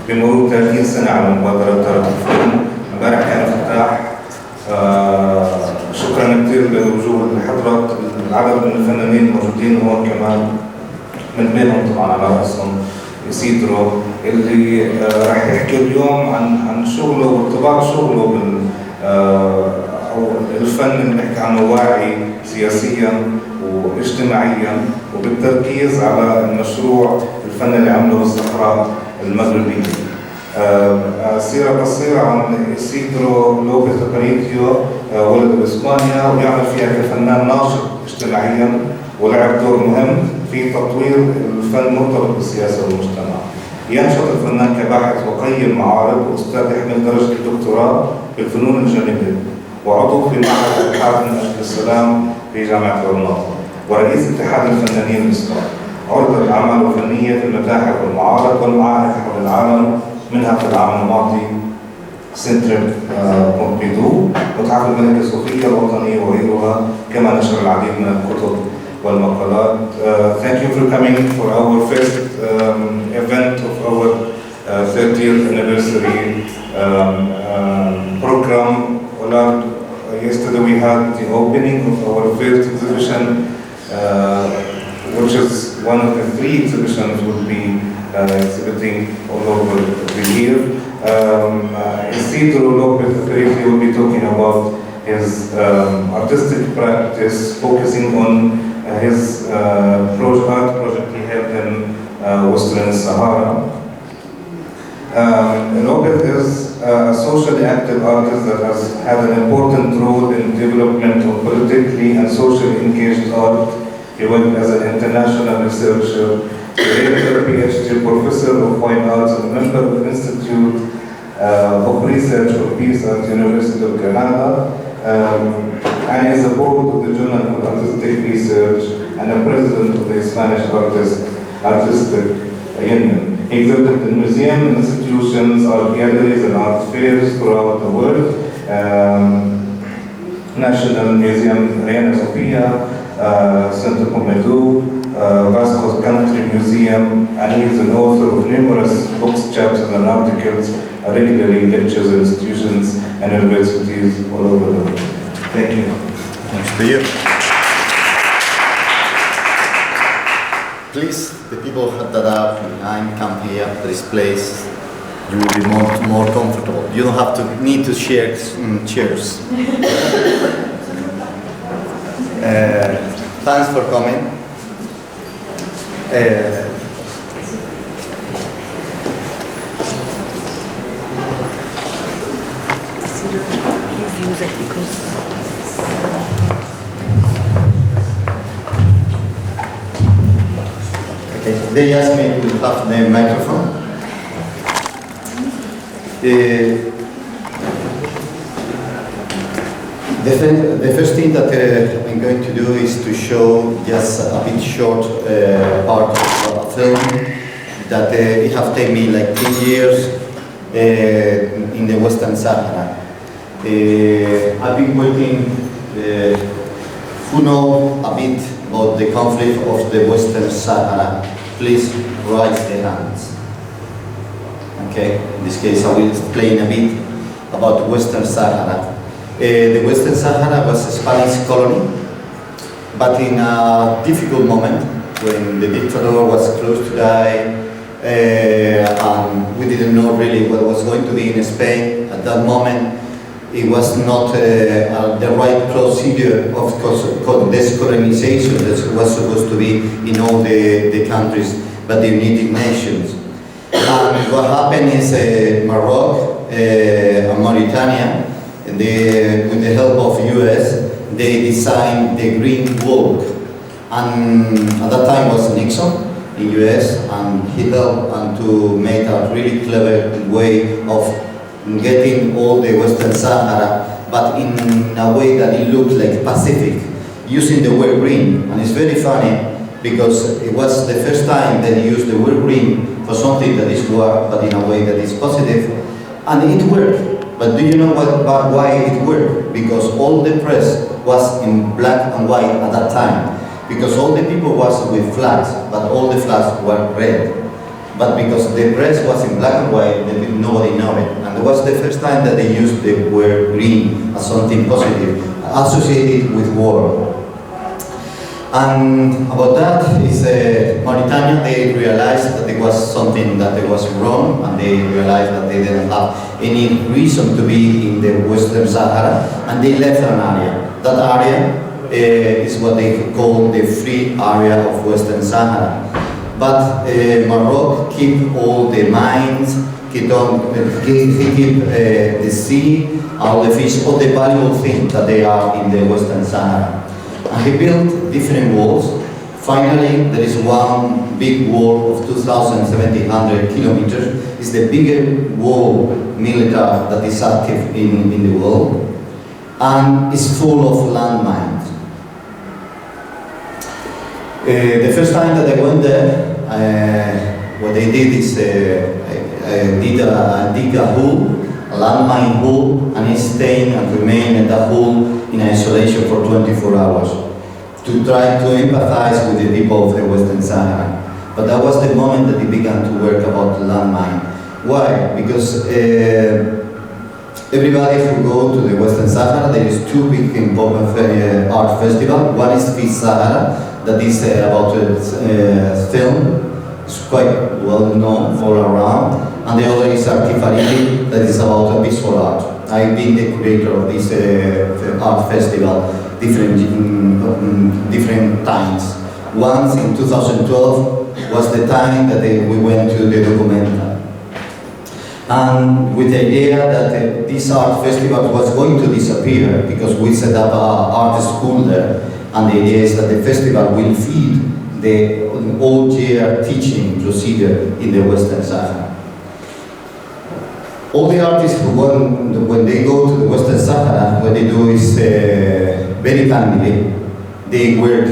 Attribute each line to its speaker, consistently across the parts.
Speaker 1: بمرور 30 سنة على مبادرة دارة الفنون. امبارح كان افتتاح. شكرا كثير لوجود حضرات العدد من الفنانين الموجودين هون، كمان من بينهم طبعا على راسهم إسيدرو اللي راح يحكي اليوم عن شغله وارتباط شغله بال او الفن اللي بنحكي عنه واعي سياسيا واجتماعيا، وبالتركيز على المشروع الفني اللي عمله بالصحراء المغربية. سيرة قصيرة عن إسيدرو لوبيث-أباريثيو، ولد بإسبانيا ويعمل فيها كفنان ناشط اجتماعيا، ولعب دور مهم في تطوير الفن مرتبط بالسياسة والمجتمع. ينشط الفنان كباحث وقيم معارض، واستاذ يحمل درجة الدكتوراه بالفنون الجانبية، وعضو في معهد الاتحاد من أجل السلام في جامعة الأربعاء، ورئيس اتحاد الفنانين الإسباني. عرضت أعماله الفنية في المتاحف والمعارض والمعاهد حول العالم، منها في العام الماضي سنتر بومبيدو، متحف الملكة صوفيا الوطني وغيرها، كما نشر العديد من الكتب والمقالات. Thank you for coming for our first event of our 30th anniversary program. Yesterday we had the opening of our first exhibition, which is one of the 3 exhibitions we'll be exhibiting all over the year. Isidro López-Aparicio will be talking about his artistic practice, focusing on his art project he held in Western Sahara. López is a socially active artist that has had an important role in development of politically and socially engaged art. He worked as an international researcher, a PhD professor of fine arts, and a member of the Institute of Research for Peace at the University of Granada, and is a board of the Journal for Artistic Research and a president of the Spanish Artistic Union. He exhibited in museums, institutions, art galleries, and art fairs throughout the world. National Museum Reina Sofia, Center Pompidou, Vasco's Country Museum, and he is an author of numerous books, chapters, and articles, regularly lectures in institutions and universities all over the world. Thank you.
Speaker 2: Thanks to you. Please, the people that are behind, come here to this place. You will be more comfortable. You don't have to need to share chairs. Thanks for coming. Okay. They asked me to have the microphone. The first thing that I'm going to do is to show just a bit short part of a film that it have taken me like 10 years in the Western Sahara. I've been working, who know a bit about the conflict of the Western Sahara, please raise their hands. Okay, in this case I will explain a bit about the Western Sahara. The Western Sahara was a Spanish colony, but in a difficult moment when the dictator was close to die, and we didn't know really what was going to be in Spain. At that moment, it was not the right procedure of decolonization that was supposed to be in all the countries, but the United Nations. And what happened is Morocco and Mauritania, with the help of US, they designed the Green Wall. And at that time was Nixon in US, and he helped and to make a really clever way of getting all the Western Sahara, but in a way that it looks like Pacific, using the word green. And it's very funny because it was the first time that he used the word green for something that is war, but in a way that is positive, and it worked. But do you know why it worked? Because all the press was in black and white at that time. Because all the people was with flags, but all the flags were red. but because the press was in black and white, nobody knew it. And it was the first time that they used the word green as something positive, associated with war. And about that is Mauritania, they realized that it was something that it was wrong, and they realized that they didn't have any reason to be in the Western Sahara, and they left an area. That area is what they call the free area of Western Sahara. But Morocco keep all the mines, keep the sea, all the fish, all the valuable things that they are in the Western Sahara. And he built different walls. Finally, there is one big wall of 2,700 kilometers. It's the biggest wall military that is active in the world. And it's full of landmines. The first time that I went there, what they did is dig a hole, a landmine hole, and staying and remain in that hole in isolation for 24 hours to try to empathize with the people of the Western Sahara. But that was the moment that they began to work about the landmine. Why? Because everybody who go to the Western Sahara, there is two big important art festivals. One is Fis Sahara, that is about film. It's quite well known all around. And the other is Artifaliti, that is about visual art. I've been the curator of this art festival different times. Once in 2012 was the time that we went to the Documenta. And with the idea that this art festival was going to disappear because we set up an art school there, and the idea is that the festival will feed the all-year teaching procedure in the Western Sahara. All the artists, when they go to the Western Sahara, what they do is very timely. They work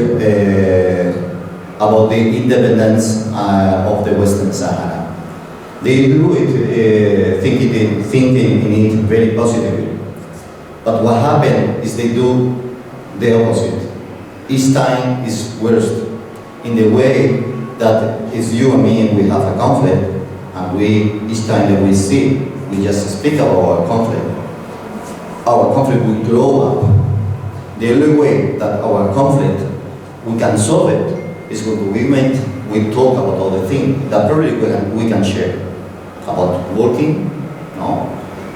Speaker 2: about the independence of the Western Sahara. They do it thinking in it very positively. But what happened is they do the opposite. Each time is worse in the way that it's you and me and we have a conflict, and each time that we see, we just speak about our conflict will grow up. The only way that our conflict, we can solve it, is when we talk about all the things that probably we can share. About working,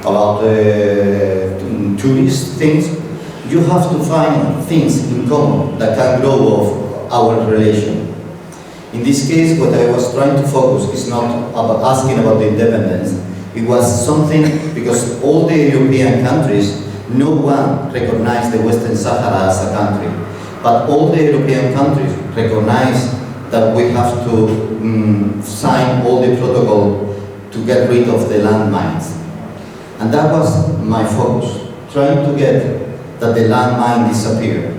Speaker 2: about tourist things. You have to find things in common that can grow off our relation. In this case, what I was trying to focus is not about asking about the independence. It was something, because all the European countries, no one recognized the Western Sahara as a country. But all the European countries recognize that we have to sign all the protocol to get rid of the landmines. And that was my focus, trying to get that the landmine disappear.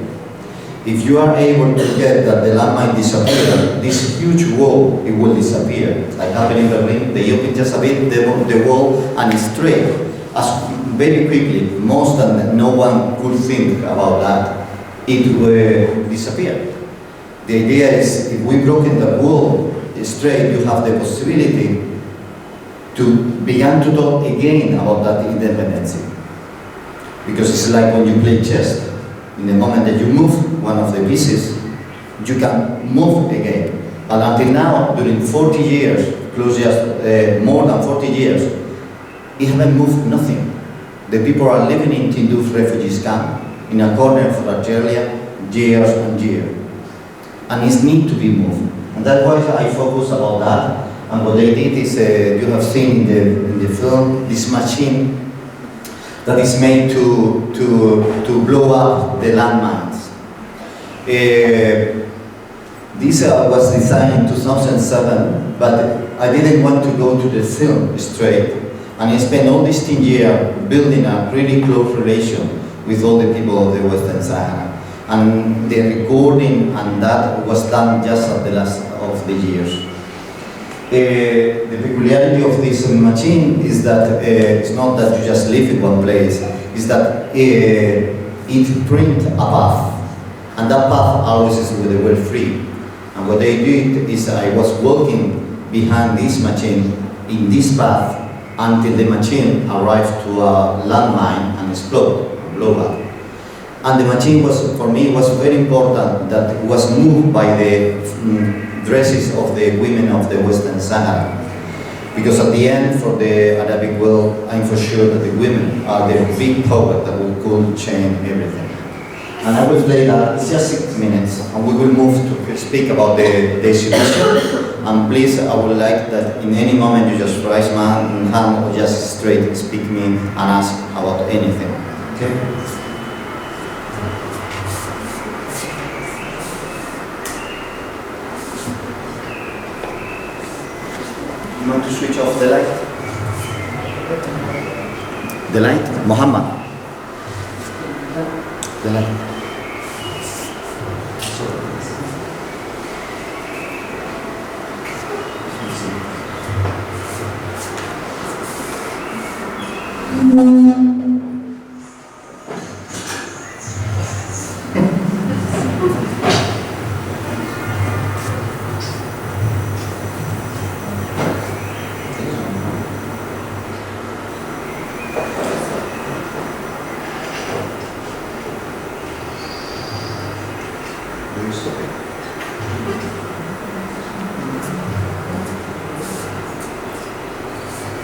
Speaker 2: If you are able to get that the landmine disappear, this huge wall, it will disappear. Like happened in Berlin, they open just a bit the wall and it's straight. As very quickly, most and no one could think about that, it will disappear. The idea is, if we broke in the wall straight, you have the possibility to begin to talk again about that independence. Because it's like when you play chess. In the moment that you move one of the pieces, you can move again. And until now, during 40 years, more than 40 years, it hasn't moved nothing. The people are living in Tindouf refugees camp, in a corner of Algeria, years and years. And it needs to be moved. And that's why I focus about that. And what they did is, you have seen in the film, this machine that is made to blow up the landmines. This was designed in 2007, but I didn't want to go to the film straight. And I spent all these 10 years building a really close relation with all the people of the Western Sahara. And the recording and that was done just at the last of the years. The peculiarity of this machine is that it's not that you just live in one place, it's that it prints a path, and that path always is with the word free. And what they did is I was walking behind this machine in this path until the machine arrived to a landmine and exploded, blow up. And the machine was, for me, was very important that it was moved by the dresses of the women of the Western Sahara. Because at the end, for the Arabic world, I'm for sure that the women are the big power that could change everything. And I will play that, it's just 6 minutes, and we will move to speak about the situation. And please, I would like that in any moment you just raise my hand or just straight speak me and ask about anything. Okay? You want to switch off the light? The light? Muhammad? The light.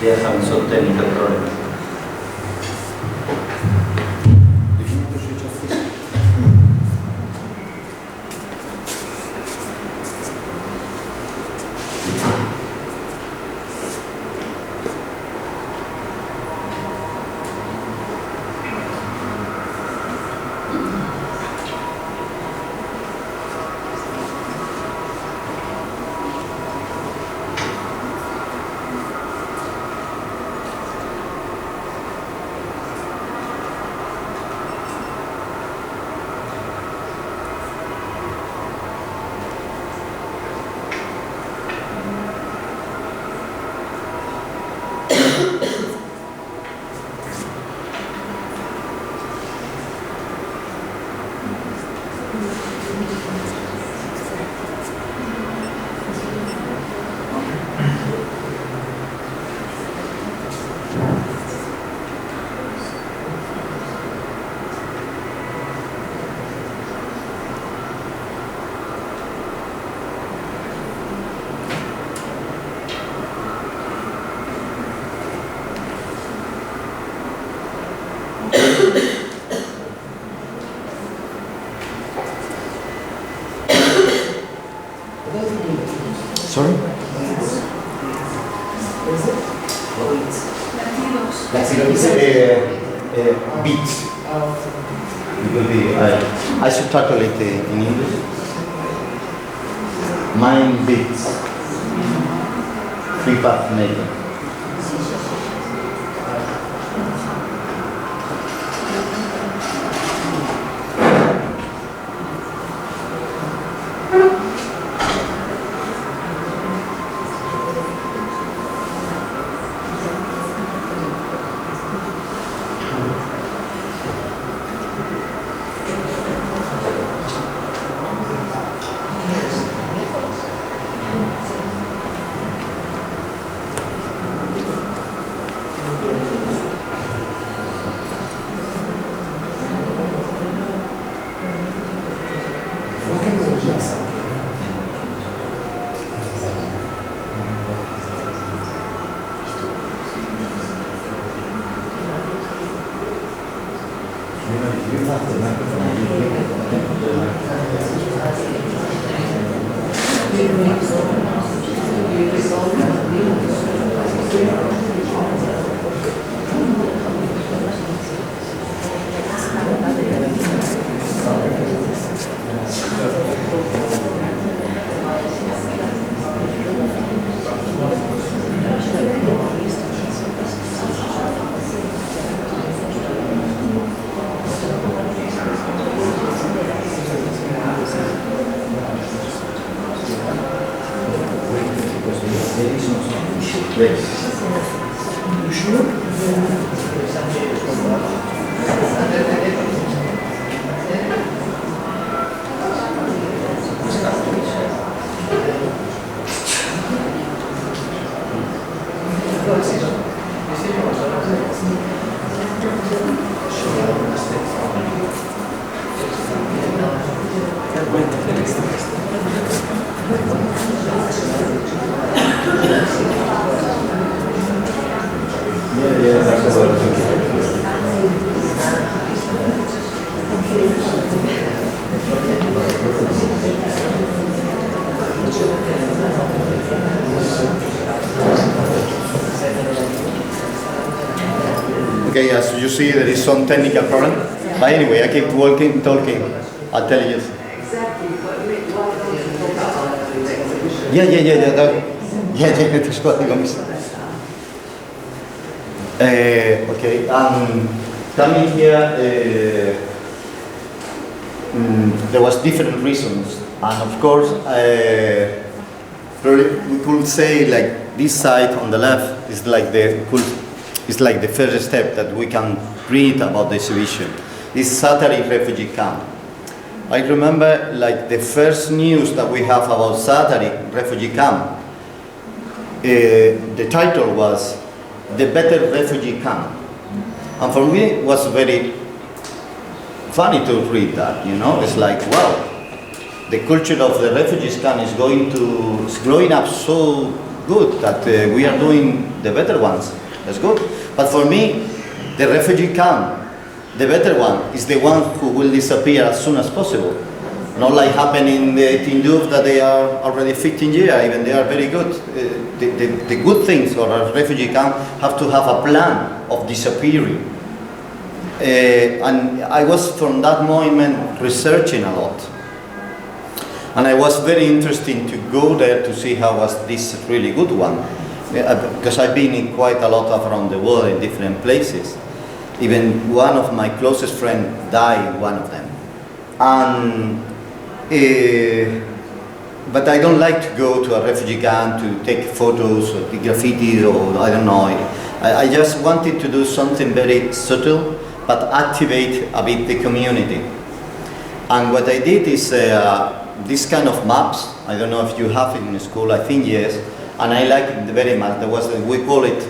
Speaker 2: Dia akan soten ke proyek. Sorry? Beats. It will be, I subtitle it in English. Mind beats. Free path maker. you see, there is some technical problem. But anyway, I keep talking. I'll tell you. That's what I'm going to say. Okay, coming here, there was different reasons, and of course, we could say like this side on the left is like the first step that we can read about the exhibition. This Satari refugee camp. I remember like the first news that we have about Satari refugee camp. The title was "The Better Refugee Camp," and for me it was very funny to read that. You know, it's like, wow, the culture of the refugees camp is growing up so good that we are doing the better ones. That's good. But for me, the refugee camp, the better one, is the one who will disappear as soon as possible. Not like happened in the Tindouf that they are already 15 years, even they are very good. The good things for a refugee camp have to have a plan of disappearing. And I was from that moment researching a lot. And I was very interested to go there to see how was this really good one. Because I've been in quite a lot around the world in different places. Even one of my closest friends died, one of them. And but I don't like to go to a refugee camp to take photos or graffiti or I don't know. I just wanted to do something very subtle but activate a bit the community. And what I did is this kind of maps. I don't know if you have it in school, I think yes. And I like it very much. There was, we call it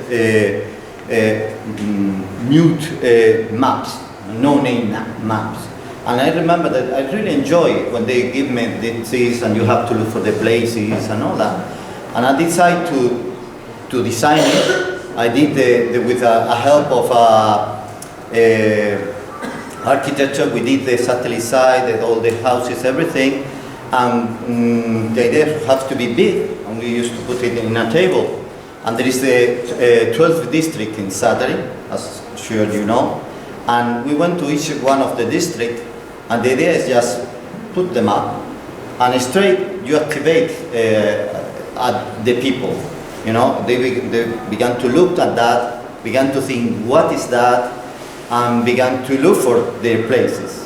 Speaker 2: mute maps, no name maps. And I remember that I really enjoy when they give me this and you have to look for the places and all that. And I decided to design it. I did with a help of architecture. We did the satellite side, all the houses, everything. And the idea has to be big, and we used to put it in a table. And there is the 12th district in Satari, as sure you know. And we went to each one of the districts, and the idea is just put them up, and straight you activate at the people. You know, they began to look at that, began to think, what is that, and began to look for their places.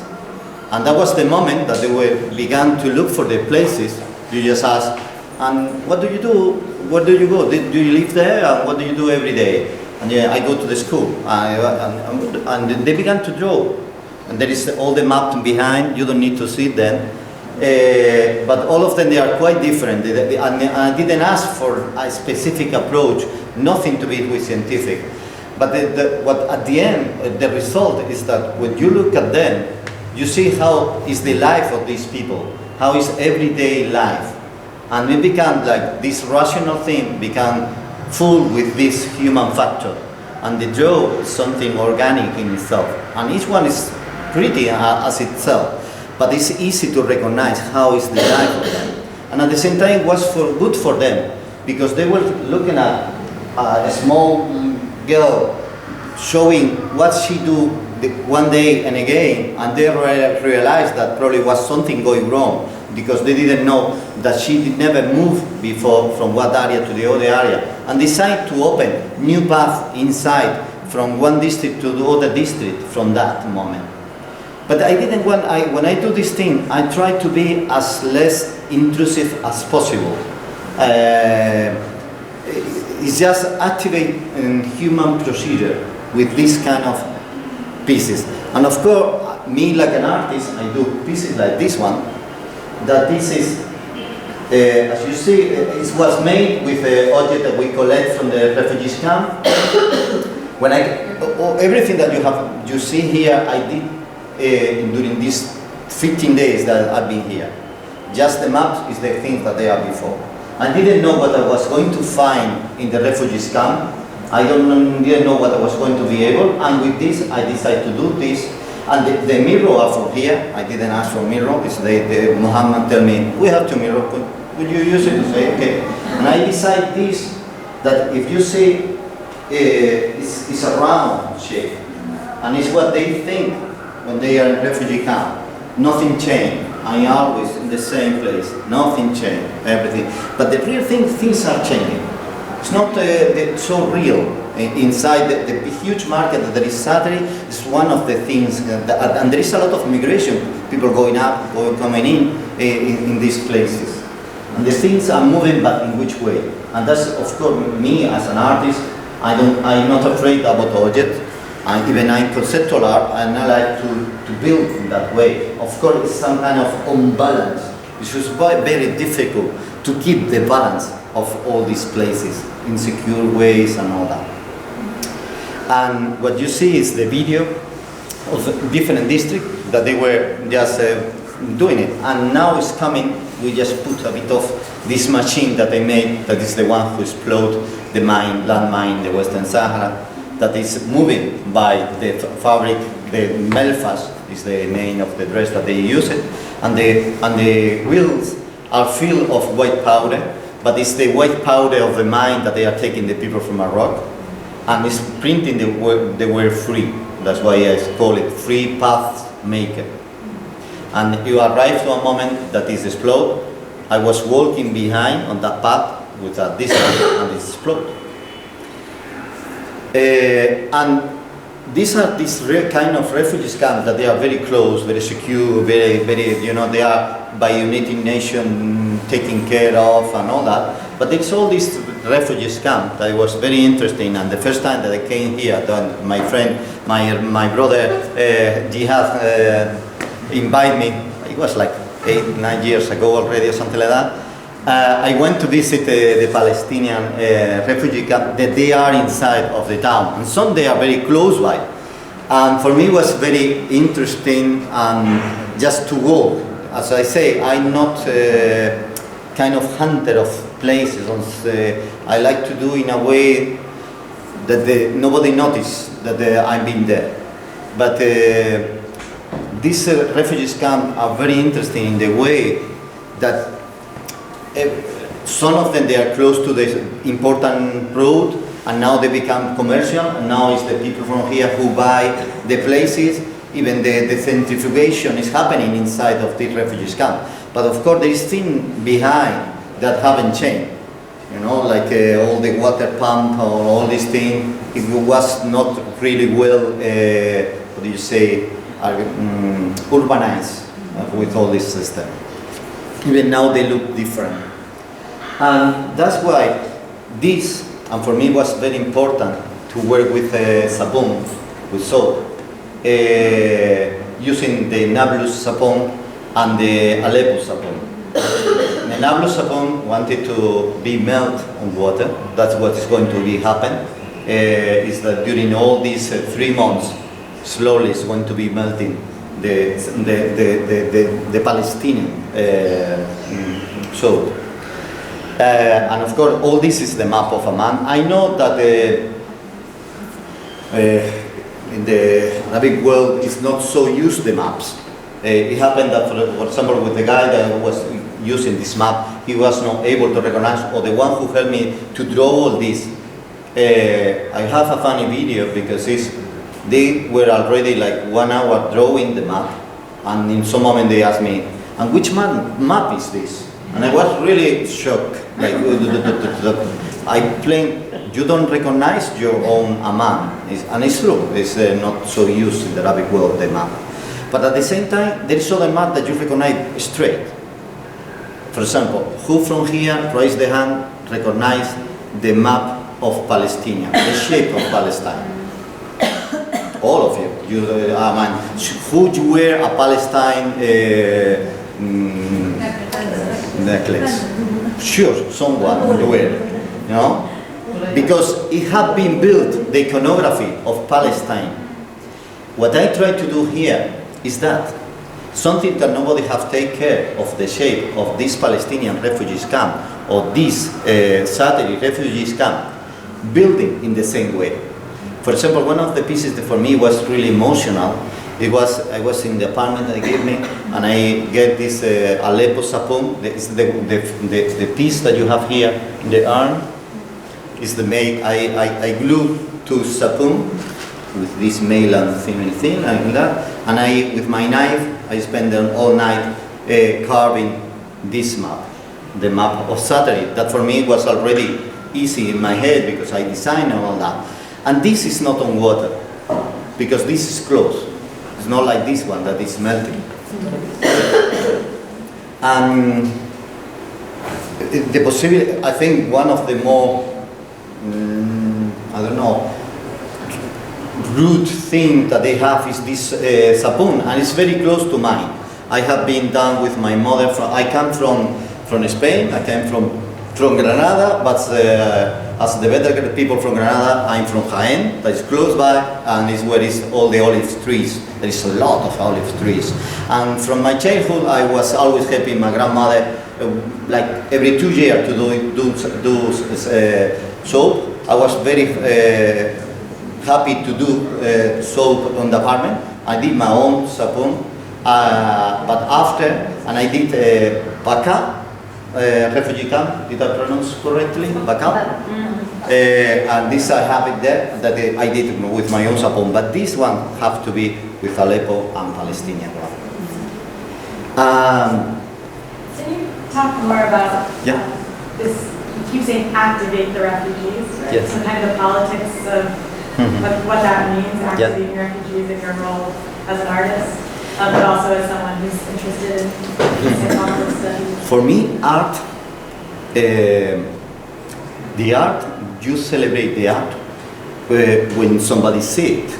Speaker 2: And that was the moment that they began to look for their places. You just ask, and what do you do? Where do you go? Do you live there? And what do you do every day? And yeah, I go to the school. And they began to draw. And there is all the map behind. You don't need to see them. But all of them, they are quite different. And I didn't ask for a specific approach, nothing to be with scientific. But what at the end, the result is that when you look at them, you see how is the life of these people, how is everyday life. And it becomes like this rational thing become full with this human factor. And the draw is something organic in itself. And each one is pretty as itself. But it's easy to recognize how is the life of them. And at the same time, it was good for them, because they were looking at a small girl showing what she do one day and again, and they realized that probably was something going wrong, because they didn't know that she did never move before from one area to the other area, and decided to open new path inside from one district to the other district from that moment. But I didn't want, when I do this thing, I try to be as less intrusive as possible. It's just activate human procedure with this kind of pieces. And of course, me like an artist, I do pieces like this one, that this is, as you see, it was made with the object that we collect from the refugees camp. When everything that you see here, I did during these 15 days that I've been here. Just the maps is the things that they are before. I didn't know what I was going to find in the refugees camp. I didn't know what I was going to be able, and with this I decided to do this. And the mirror are from here. I didn't ask for mirror. It's the Muhammad tell me, we have 2 mirrors, would you use it? I say, okay. And I decide this, that if you see, it's a round shape. And it's what they think when they are in refugee camp. Nothing changed. I always in the same place. Nothing changed. Everything. But the real thing, things are changing. It's not so real. Inside the huge market that there is Saturday is one of the things, and there is a lot of migration. People going up, coming in these places. And the things are moving, but in which way? And that's, of course, me as an artist. I'm not afraid about objects. Even I'm conceptual art, and I like to build in that way. Of course, it's some kind of unbalance. It's just very difficult to keep the balance of all these places, insecure ways and all that. And what you see is the video of different districts that they were just doing it. And now it's coming, we just put a bit of this machine that I made, that is the one who exploded the landmine in the Western Sahara, that is moving by the fabric, the melfas is the name of the dress that they use it, and the wheels are filled of white powder, but it's the white powder of the mine that they are taking the people from Morocco, and it's printing the word free. That's why I call it free path maker. And you arrive to a moment that is explode. I was walking behind on that path with a distance and it exploded. And these are these kind of refugee camps that they are very close, very secure, very, they are by United Nations taken care of and all that. But it's all these refugee camps that was very interesting. And the first time that I came here, my friend, my brother Jihad invited me. It was like 8-9 years ago already or something like that. I went to visit the Palestinian refugee camp that they are inside of the town, and some they are very close by. And for me it was very interesting just to go. As I say, I'm not kind of hunter of places. I like to do in a way that nobody notice that I've been there. But these refugee camps are very interesting in the way that some of them, they are close to the important road, and now they become commercial, and now it's the people from here who buy the places. Even the centrifugation is happening inside of the refugee camp. But of course there is things behind that haven't changed. Like all the water pump or all these things, it was not really well, urbanized with all this system. Even now they look different. And that's why this, and for me it was very important to work with sabon, with soap, using the Nablus sabon and the Aleppo sabon. The Nablus sabon wanted to be melt on water. That's what is going to be happen. Is that during all these 3 months, slowly it's going to be melting the Palestinian soap. And of course, all this is the map of a man. I know that in the Arabic world is not so used the maps. It happened that, for example, with the guy that was using this map, he was not able to recognize, or the one who helped me to draw all this. I have a funny video because they were already like 1 hour drawing the map, and in some moment they asked me, "And which map is this?" And I was really shocked. Like, I plain, you don't recognize your own Amman, and it's true. It's not so used in the Arabic world, the map. But at the same time, there is other map that you recognize straight. For example, who from here, raise the hand, recognize the map of Palestine, the shape of Palestine? All of you. Who wear a Palestine necklace? Sure, someone will wear it, because it had been built, the iconography of Palestine. What I try to do here is that something that nobody have taken care of the shape of this Palestinian refugees camp or this Saturday refugees camp, building in the same way. For example, one of the pieces that for me was really emotional. I was in the apartment they gave me, and I get this Aleppo sapun. It's the piece that you have here in the arm. Is the make I glue to sapun with this male and female thing and that. And I, with my knife, I spent all night carving this map, the map of Saturday. That for me was already easy in my head because I designed and all that. And this is not on water, because this is close. It's not like this one that is melting. And the possibility, I think one of the more, I don't know, root thing that they have is this sapun, and it's very close to mine. I have been done with my mother. I come from Spain. I came from Granada, but as the better people from Granada, I'm from Jaén, that is close by, and is where is all the olive trees. There is a lot of olive trees. And from my childhood, I was always helping my grandmother, like every 2 years, to do soap. I was very happy to do soap on the apartment. I did my own sapun, but after, and I did Baka, refugee camp, did I pronounce correctly? Baka? And this I have it there, that I did with my own sapun, but this one have to be with Aleppo and Palestinian one.
Speaker 3: Can you talk more about this, you keep saying activate the refugees, right?
Speaker 2: Yes.
Speaker 3: So kind of the politics of what that means, activating refugees in your role as an artist, but also as someone who's interested in psychological studies.
Speaker 2: For me, art, the art, you celebrate the art when somebody sees it,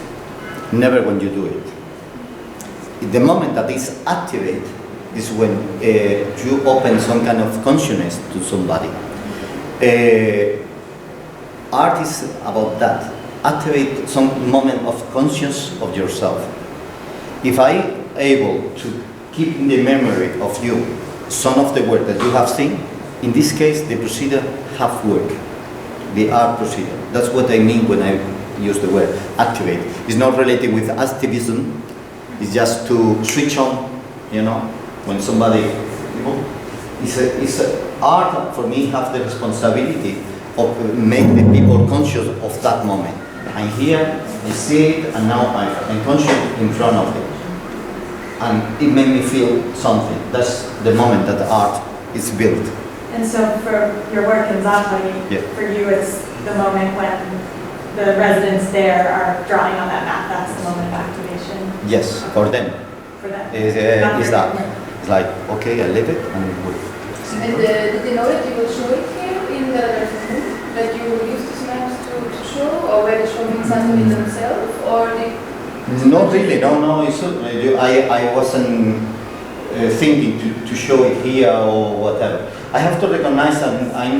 Speaker 2: never when you do it. The moment that it's activated is when you open some kind of consciousness to somebody. Art is about that. Activate some moment of conscience of yourself. If I able to keep in the memory of you some of the work that you have seen, in this case the procedure have work, the art procedure. That's what I mean when I use the word activate. It's not related with activism, it's just to switch on, you know, when somebody, you know, it's a art for me have the responsibility of make the people conscious of that moment. I'm here, I see it, and now I'm conscious in front of it. And it made me feel something. That's the moment that the art is built.
Speaker 3: And so for your work in Zatari, for you it's the moment when the residents there are drawing on that map. That's the moment of activation.
Speaker 2: Yes, for them.
Speaker 3: For them.
Speaker 2: Is that. It's like, okay, I live it and good.
Speaker 4: And did they know that you will show it here in the Fenun? That you will use these maps to show? Or were they showing something themselves? Or they...
Speaker 2: Not really, no. I wasn't thinking to show it here or whatever. I have to recognize that I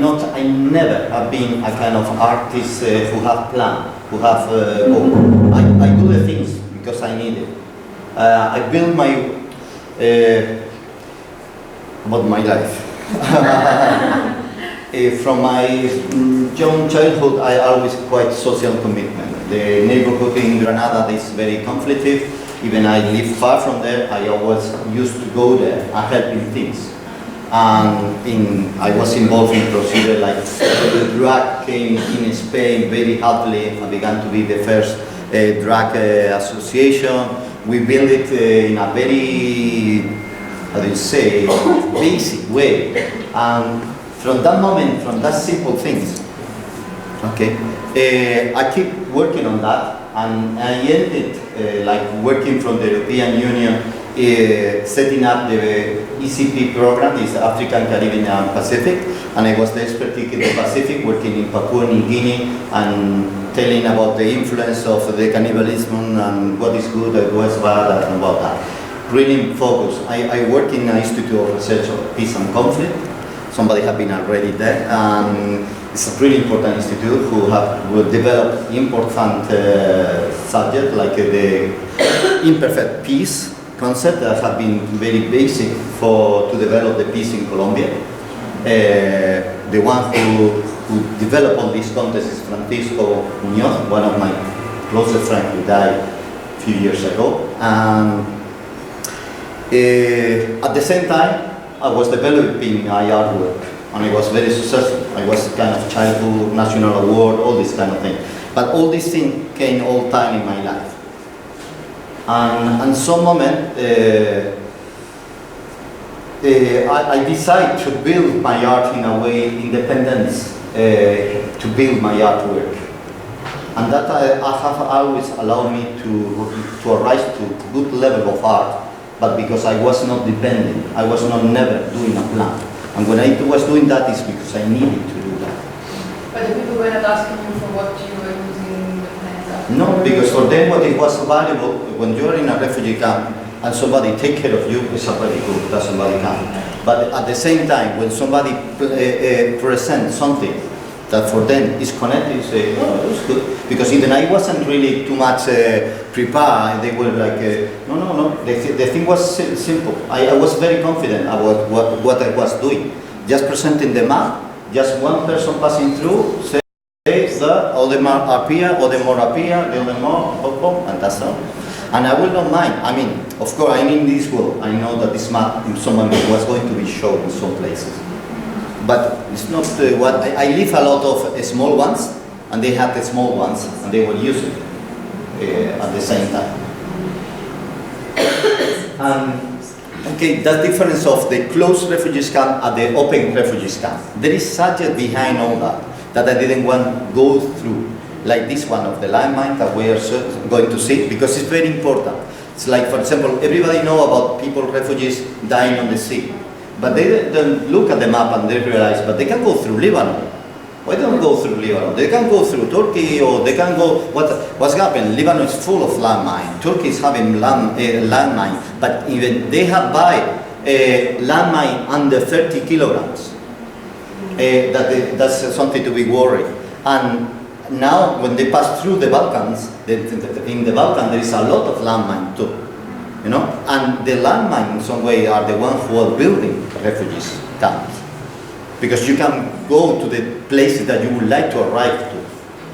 Speaker 2: never have been a kind of artist who have plan, who have goal. I do the things because I need it. I build my about my life. From my young childhood, I always quite social commitment. The neighborhood in Granada is very conflictive. Even I live far from there, I always used to go there and helping things. And I was involved in procedure like the drug came in Spain very hotly. I began to be the first drug association. We built it in a very, how do you say, basic way. And from that moment, from that simple things, okay, I keep working on that, and I ended like working from the European Union, setting up the ECP program, this African, Caribbean and Pacific, and I was the expert in the Pacific, working in Papua New Guinea and telling about the influence of the cannibalism and what is good and what's bad and about that. Really focused. I work in an Institute of Research of Peace and Conflict. Somebody have been already there, and it's a really important institute who will develop important subject like the imperfect peace concept that have been very basic to develop the peace in Colombia. The one who developed all these concepts is Francisco Muñoz, one of my closest friends who died a few years ago. And at the same time, I was developing my artwork, and I was very successful. I was kind of childhood national award, all this kind of thing. But all these things came all time in my life. And some moment, I decided to build my art in a way, independence, to build my artwork. And that I have always allowed me to arise to good level of art, but because I was not dependent, I was not never doing a plan. And when I was doing that, it's because I needed to do that.
Speaker 4: But the people were not asking you for what you were using the plans after?
Speaker 2: No, because for them what it was valuable, when you're in a refugee camp and somebody take care of you, it's already good that somebody can. But at the same time, when somebody presents something that for them is connected, you say, oh, it's good. Because even I wasn't really too much prepared, they were like, no. The thing was simple. I was very confident about what I was doing. Just presenting the map, just one person passing through, say that, all the more appear, all the more appear, the other more, and that's all. And I will not mind. I mean, of course, I'm in this world. I know that this map, someone was going to be shown in some places. But it's not what I live a lot of small ones, and they had the small ones, and they were using at the same time. Okay, that difference of the closed refugees camp and the open refugees camp. There is subject behind all that I didn't want to go through, like this one of the landmine that we are going to see, because it's very important. It's like, for example, everybody know about people, refugees dying on the sea. But they don't look at the map and they realize, but they can go through Lebanon. Why don't they go through Lebanon? They can go through Turkey, or they can go, what's happened? Lebanon is full of landmine. Turkey is having landmine, but even they have buy landmine under 30 kilograms. That's something to be worried. And now when they pass through the Balkans, in the Balkans there is a lot of landmine too. You know, and the landmine in some way are the ones who are building refugees camps, because you can go to the places that you would like to arrive to,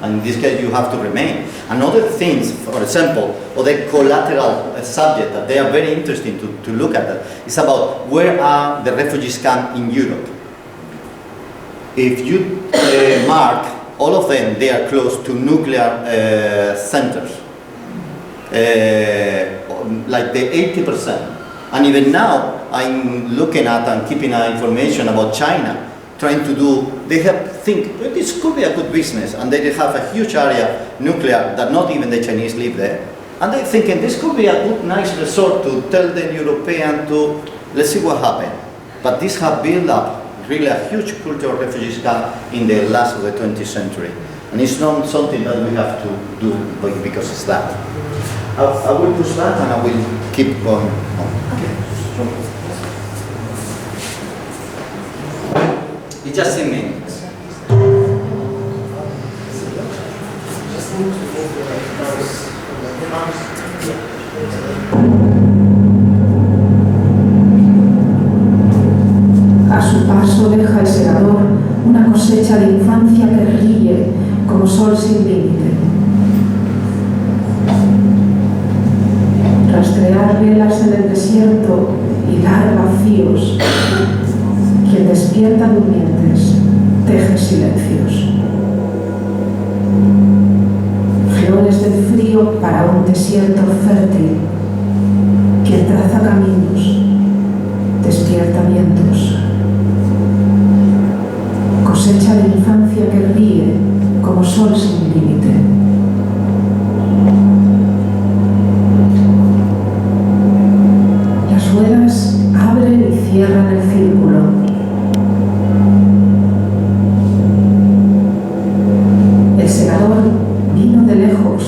Speaker 2: and in this case you have to remain. And other things, for example, other collateral subject that they are very interesting to look at, that is about where are the refugees camp in Europe. If you mark all of them, they are close to nuclear centers. Like the 80%. And even now, I'm looking at and keeping information about China, trying to do, they think this could be a good business, and they have a huge area, nuclear, that not even the Chinese live there. And they're thinking this could be a good, nice resort to tell the European to, let's see what happened. But this have built up really a huge cultural refugees camp in the last of the 20th century. And it's not something that we have to do because it's that. I will push that and I will keep going on. Okay. It's just a minute.
Speaker 5: A su paso deja el segador una cosecha de infancia que ríe como sol sin límite. Rastrear velas en el desierto y dar vacíos. Quien despierta durmientes, teje silencios. Flores del frío para un desierto fértil. Quien traza caminos, despierta vientos. Cosecha de infancia que ríe como sol sin límite. Las ruedas abren y cierran el círculo. El segador vino de lejos,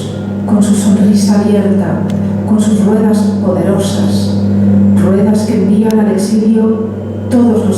Speaker 5: con su sonrisa abierta, con sus ruedas poderosas, ruedas que envían al exilio todos los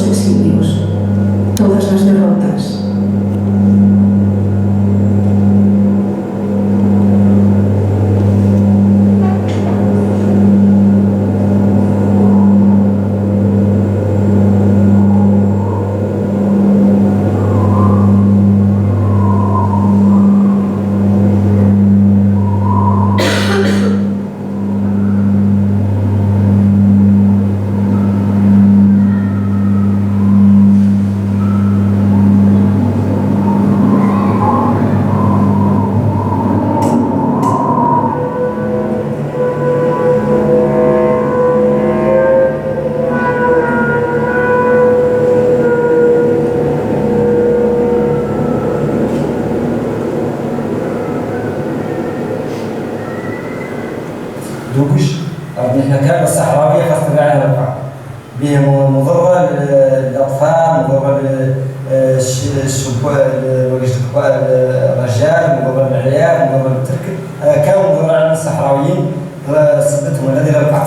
Speaker 6: الرجال، مبادرة العيال، مبادرة التركب، كانوا مبادرة على الصحراويين سدتهم الذي لا يقع.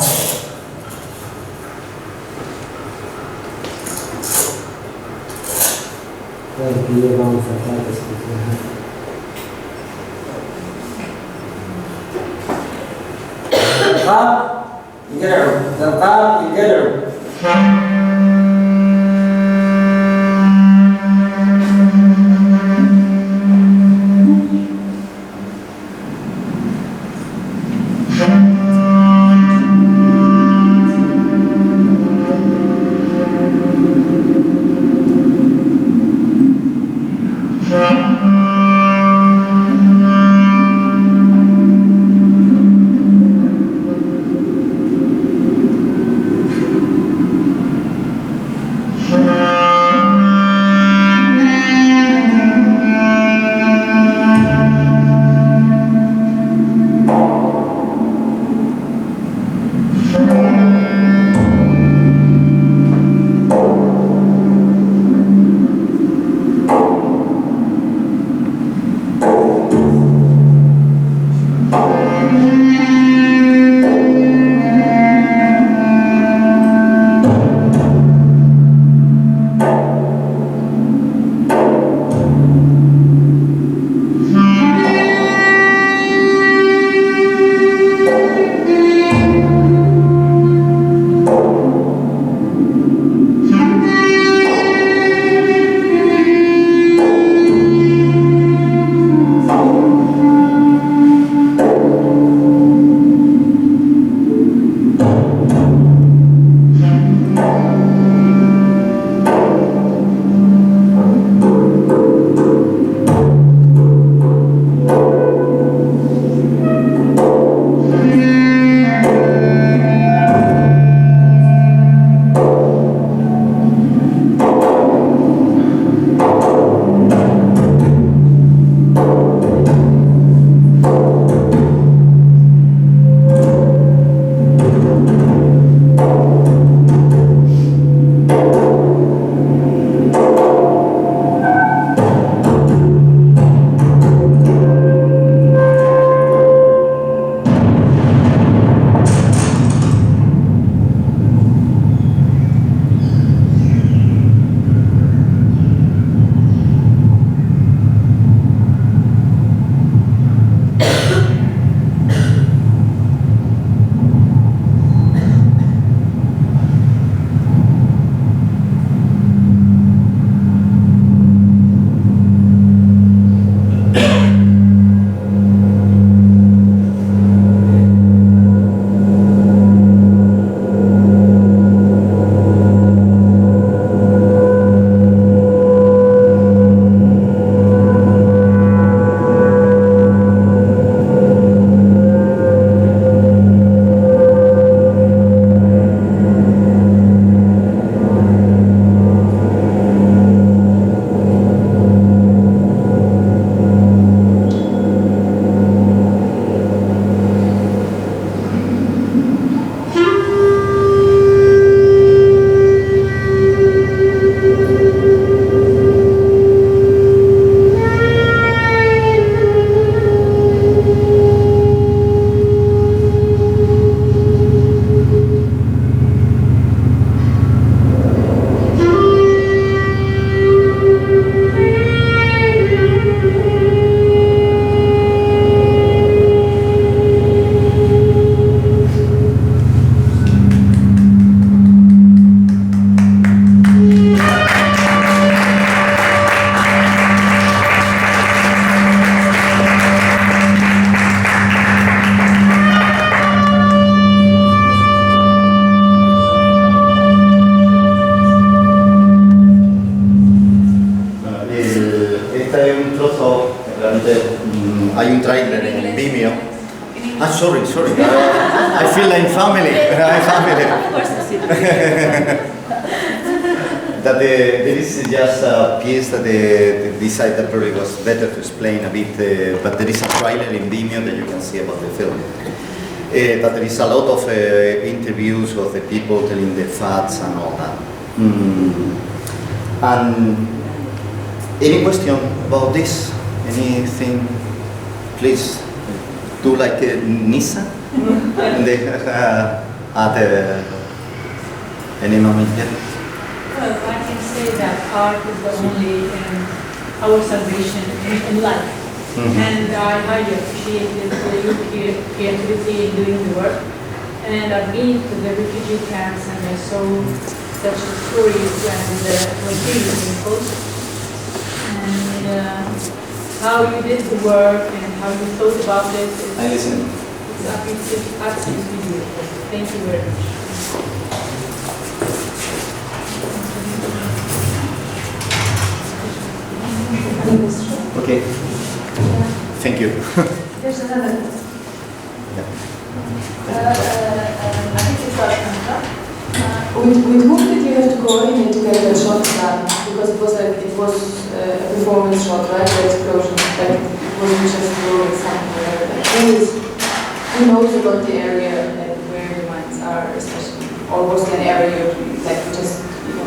Speaker 2: sorry. I feel like family. That there is just a piece that this side that probably was better to explain a bit, but there is a trailer in Vimeo that you can see about the film. That there is a lot of interviews of the people telling the facts and all that. And Any question about this? Anything? Please do like Nisa. Any moment yet?
Speaker 7: Well, I can say that art is the only our salvation in life. And I highly appreciated your creativity in doing the work. And I've been to the refugee camps and I saw such stories and material people. And how you did the work and how you thought about it.
Speaker 2: I listen.
Speaker 7: It's absolutely beautiful. Thank you very much.
Speaker 2: Okay. Thank you.
Speaker 4: There's another.
Speaker 2: Yeah.
Speaker 4: I think it's our
Speaker 5: With whom did you have to coordinate to get the shot done? Because it was a performance shot, right? The explosion, like it wasn't just blowing something. Who knows about the area, like where the mines are, especially, or was there an area like just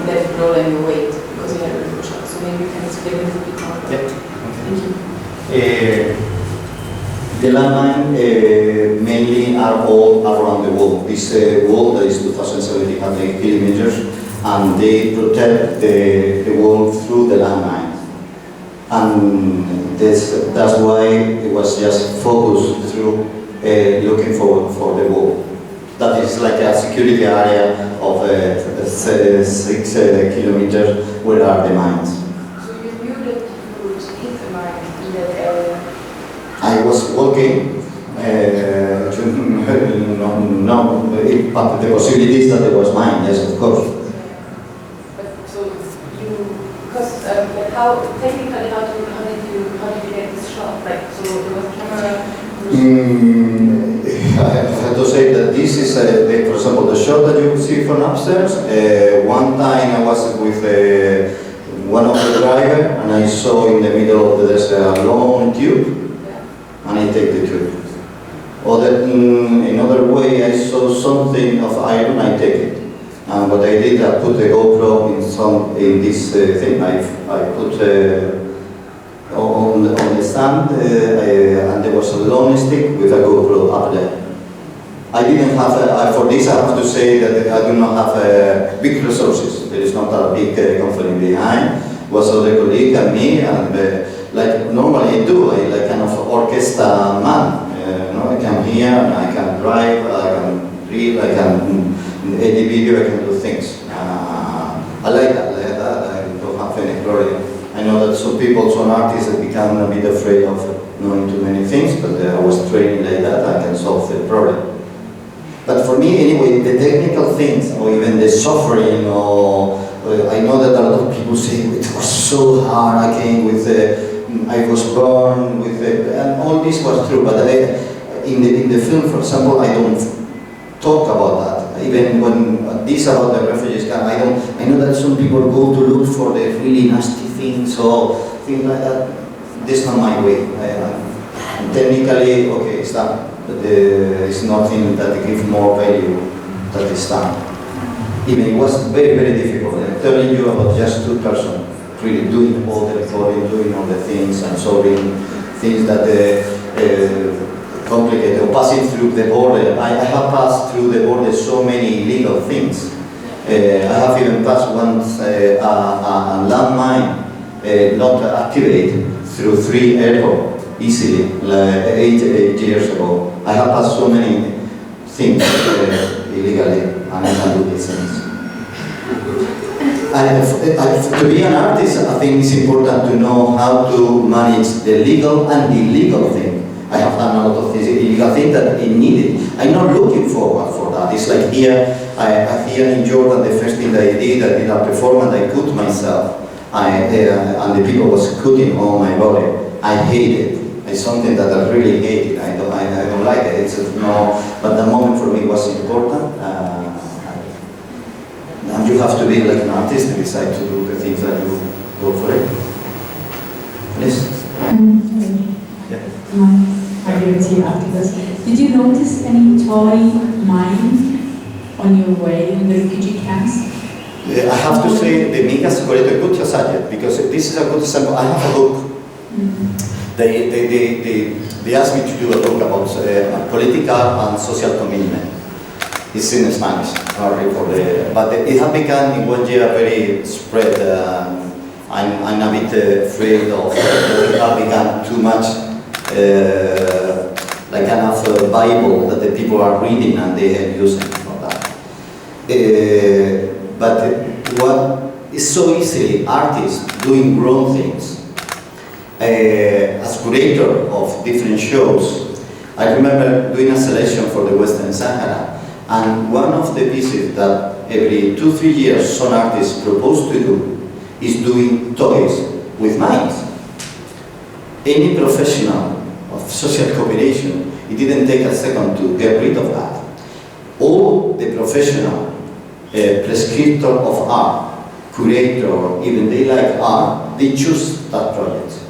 Speaker 5: let it blow and you wait because you had a little shot? So maybe you can explain a little bit more.
Speaker 2: Yep.
Speaker 5: Thank you.
Speaker 2: The landmine mainly are all around the world. This wall that is 2,700 kilometers, and they protect the wall through the landmine. And that's why it was just focused through looking for the wall. That is like a security area of 6 kilometers where are the mines.
Speaker 4: So you knew that you would hit the mine in that area?
Speaker 2: I was walking, but the possibility is that it was mine, yes, of course.
Speaker 4: But so you, because like how technically how did you get this shot? Like so there was a camera.
Speaker 2: I have to say that this is, for example, the shot that you see from upstairs. One time I was with one of the driver, and I saw in the middle of the desert a long tube. And I take the tube. Another way, I saw something of iron, I take it. And what I did, I put the GoPro in this thing. I put on the stand, and there was a long stick with a GoPro up there. I didn't have, for this I have to say that I do not have big resources. There is not a big company behind. It was a colleague and me, and like normally I do, I like kind of orchestra man. I can hear, I can drive, I can read, I can edit video, I can do things. I like that, I don't have any problem. I know that some people, some artists have become a bit afraid of knowing too many things, but I was training like that, I can solve the problem. But for me anyway, the technical things, or even the suffering, or I know that a lot of people say it was so hard, I came with I was born with and all this was true, but in the film, for example, I don't talk about that. Even when this about the refugees camp, I know that some people go to look for the really nasty things or things like that. This is not my way. Technically, okay, it's done, but it's nothing that gives more value than it's done. Even it was very, very difficult. I'm telling you about just 2 persons. Really doing all the recording, doing all the things, and solving things that complicated, or passing through the border. I have passed through the border so many illegal things. I have even passed once a landmine not activated through 3 airports easily, like 8 years ago. I have passed so many things illegally, and I can do these things. To be an artist, I think it's important to know how to manage the legal and the illegal thing. I have done a lot of these illegal things that are needed. I'm not looking forward for that. It's like here in Jordan, the first thing that I did a performance, I cut myself, and the people was cutting on my body. I hate it. It's something that I really hate it. I don't like it. But the moment for me was important. And you have to be like an artist and decide to do the things that you go for it. Yes?
Speaker 8: Did you notice any toy mine on your way in the refugee camps?
Speaker 2: I have to say the Migas Corretto good subject because this is a good example. I have a book. They asked me to do a book about political and social commitment. It's in Spanish, but it has become in 1 year very spread. I'm a bit afraid of it has become too much like kind of Bible that the people are reading and they are using for that. But what is so easily artists doing wrong things. As curator of different shows, I remember doing a selection for the Western Sahara, and one of the pieces that every 2-3 years some artists propose to do is doing toys with minds. Any professional of social cooperation, it didn't take a second to get rid of that. All the professional prescriptor of art, curator, even they like art, they choose that project.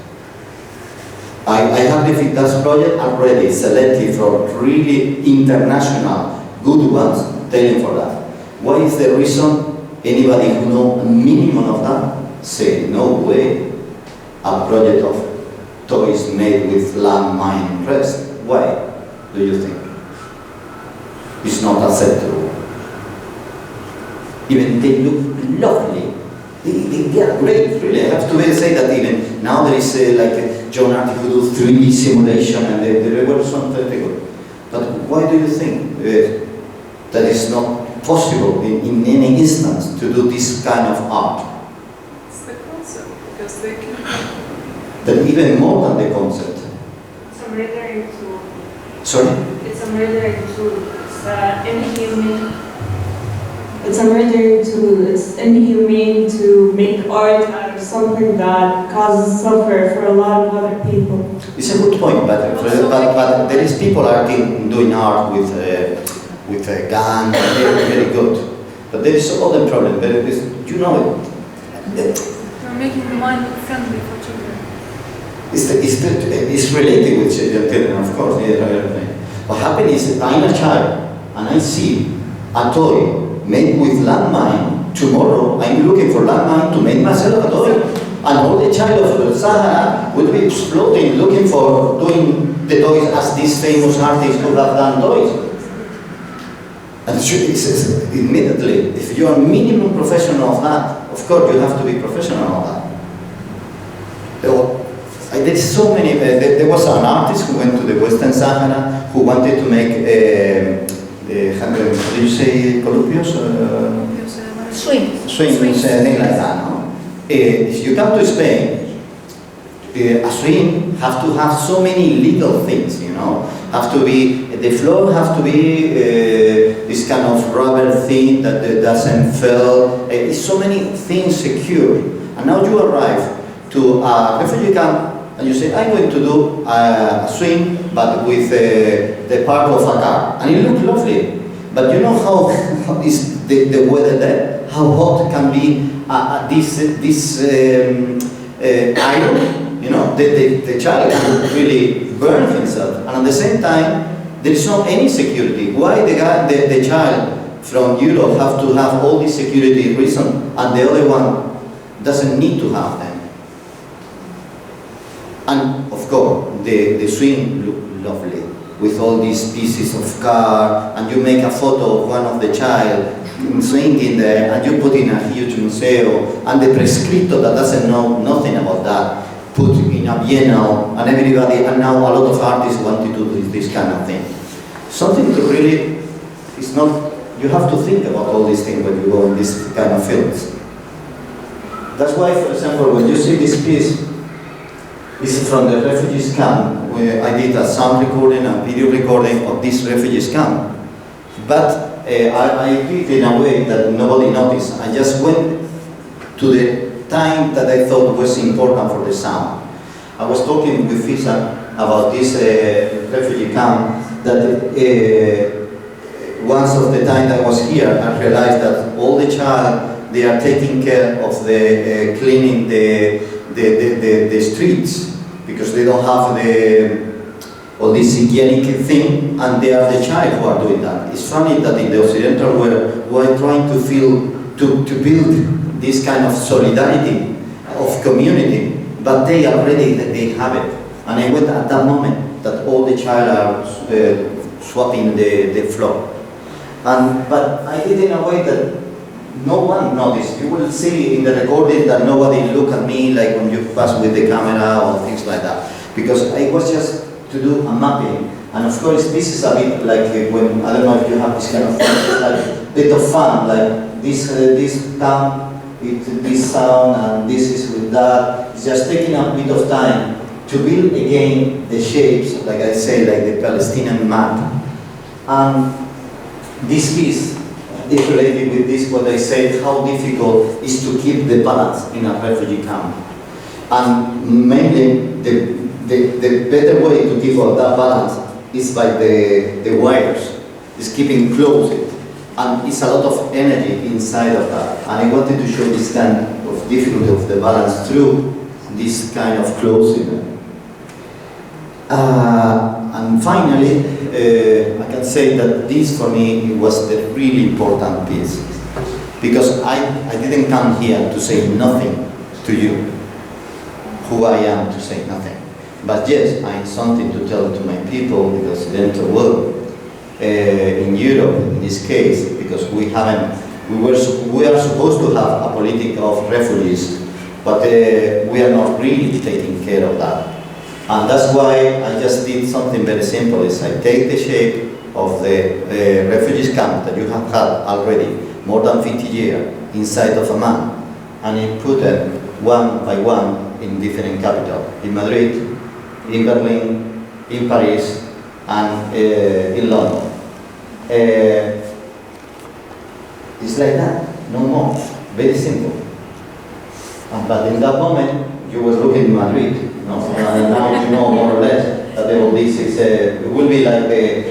Speaker 2: I have the FITAS project already selected from really international good ones, telling for that. What is the reason? Anybody who knows a minimum of that, say no way a project of toys made with landmine pressed. Why do you think? It's not acceptable. Even they look lovely. They are great, really. I have to say that even now there is like a John Artie who do 3D simulation and they were something very good. But why do you think that it's not possible in any instance to do this kind of art?
Speaker 8: It's the concept, because they can...
Speaker 2: But even more than the concept.
Speaker 9: It's a murdering tool.
Speaker 2: Sorry?
Speaker 9: It's a murdering tool. It's inhuman.
Speaker 5: It's a murdering tool. It's inhumane to make art out of something that causes suffering for a lot of other people.
Speaker 2: It's a good point, but there is people doing art with a gun, they're very good. But there is other problem. You know it.
Speaker 8: You're making the mind look friendly for children.
Speaker 2: It's related with children, of course. What happens is I'm a child and I see a toy made with landmine. Tomorrow I'm looking for landmine to make myself a toy. And all the child of the Sahara will be exploding, looking for doing the toys as these famous artists who have done toys. And immediately, if you are minimum professional of that, of course you have to be professional of that. There's so many, there was an artist who went to the Western Sahara who wanted to make, how do you say, columpios? Swings, thing like that, no? If you come to Spain, a swing have to have so many legal things, you know. Have to be, the floor have to be this kind of rubber thing that doesn't fall. So many things secure. And now you arrive to a refugee camp and you say, I'm going to do a swing, but with the part of a car. And it looks lovely. But you know how is the weather there? How hot can be this iron? You know, the child can really burn himself. And at the same time, there is not any security. Why the child from Europe have to have all this security reason and the other one doesn't need to have them? And of course, the swing look lovely with all these pieces of car, and you make a photo of one of the child swinging there, and you put in a huge museum, and the prescriptor that doesn't know nothing about that put in a biennale, and everybody, and now a lot of artists want to do this kind of thing. Something to really, it's not, you have to think about all these things when you go in this kind of films. That's why, for example, when you see this piece, this is from the refugees camp, where I did a sound recording and video recording of this refugees camp. But I did it in a way that nobody noticed. I just went to the time that I thought was important for the sound. I was talking with Fisa about this refugee camp, that once of the time that I was here, I realized that all the child, they are taking care of the cleaning the streets, because they don't have all this hygienic thing, and they are the child who are doing that. It's funny that in the Occidental world, we are trying to fill to build this kind of solidarity, of community, but they have it. And I went at that moment that all the child are swapping the floor. But I did in a way that no one noticed. You will see in the recording that nobody looked at me like when you pass with the camera or things like that. Because I was just to do a mapping. And of course, this is a bit like when, I don't know if you have this kind of fun, like bit of fun, like this come with this sound and this is with that. It's just taking a bit of time to build again the shapes, like I say, like the Palestinian map. And this piece is related with this, what I said, how difficult is to keep the balance in a refugee camp. And mainly, the better way to keep that balance is by the wires. It's keeping close it. And it's a lot of energy inside of that. And I wanted to show this kind of difficulty of the balance through this kind of closing. And finally, I can say that this for me was the really important piece. Because I didn't come here to say nothing to you, who I am to say nothing. But yes, I have something to tell to my people, because the entire world, in Europe in this case, because we are supposed to have a politic of refugees, but we are not really taking care of that. And that's why I just did something very simple, is I take the shape of the refugees camp that you have had already more than 50 years inside of a man, and I put them one by one in different capitals, in Madrid, in Berlin, in Paris, and in London. It's like that, no more, very simple. But in that moment, you were looking in Madrid, no? And now you know more or less that all this is, it will be like the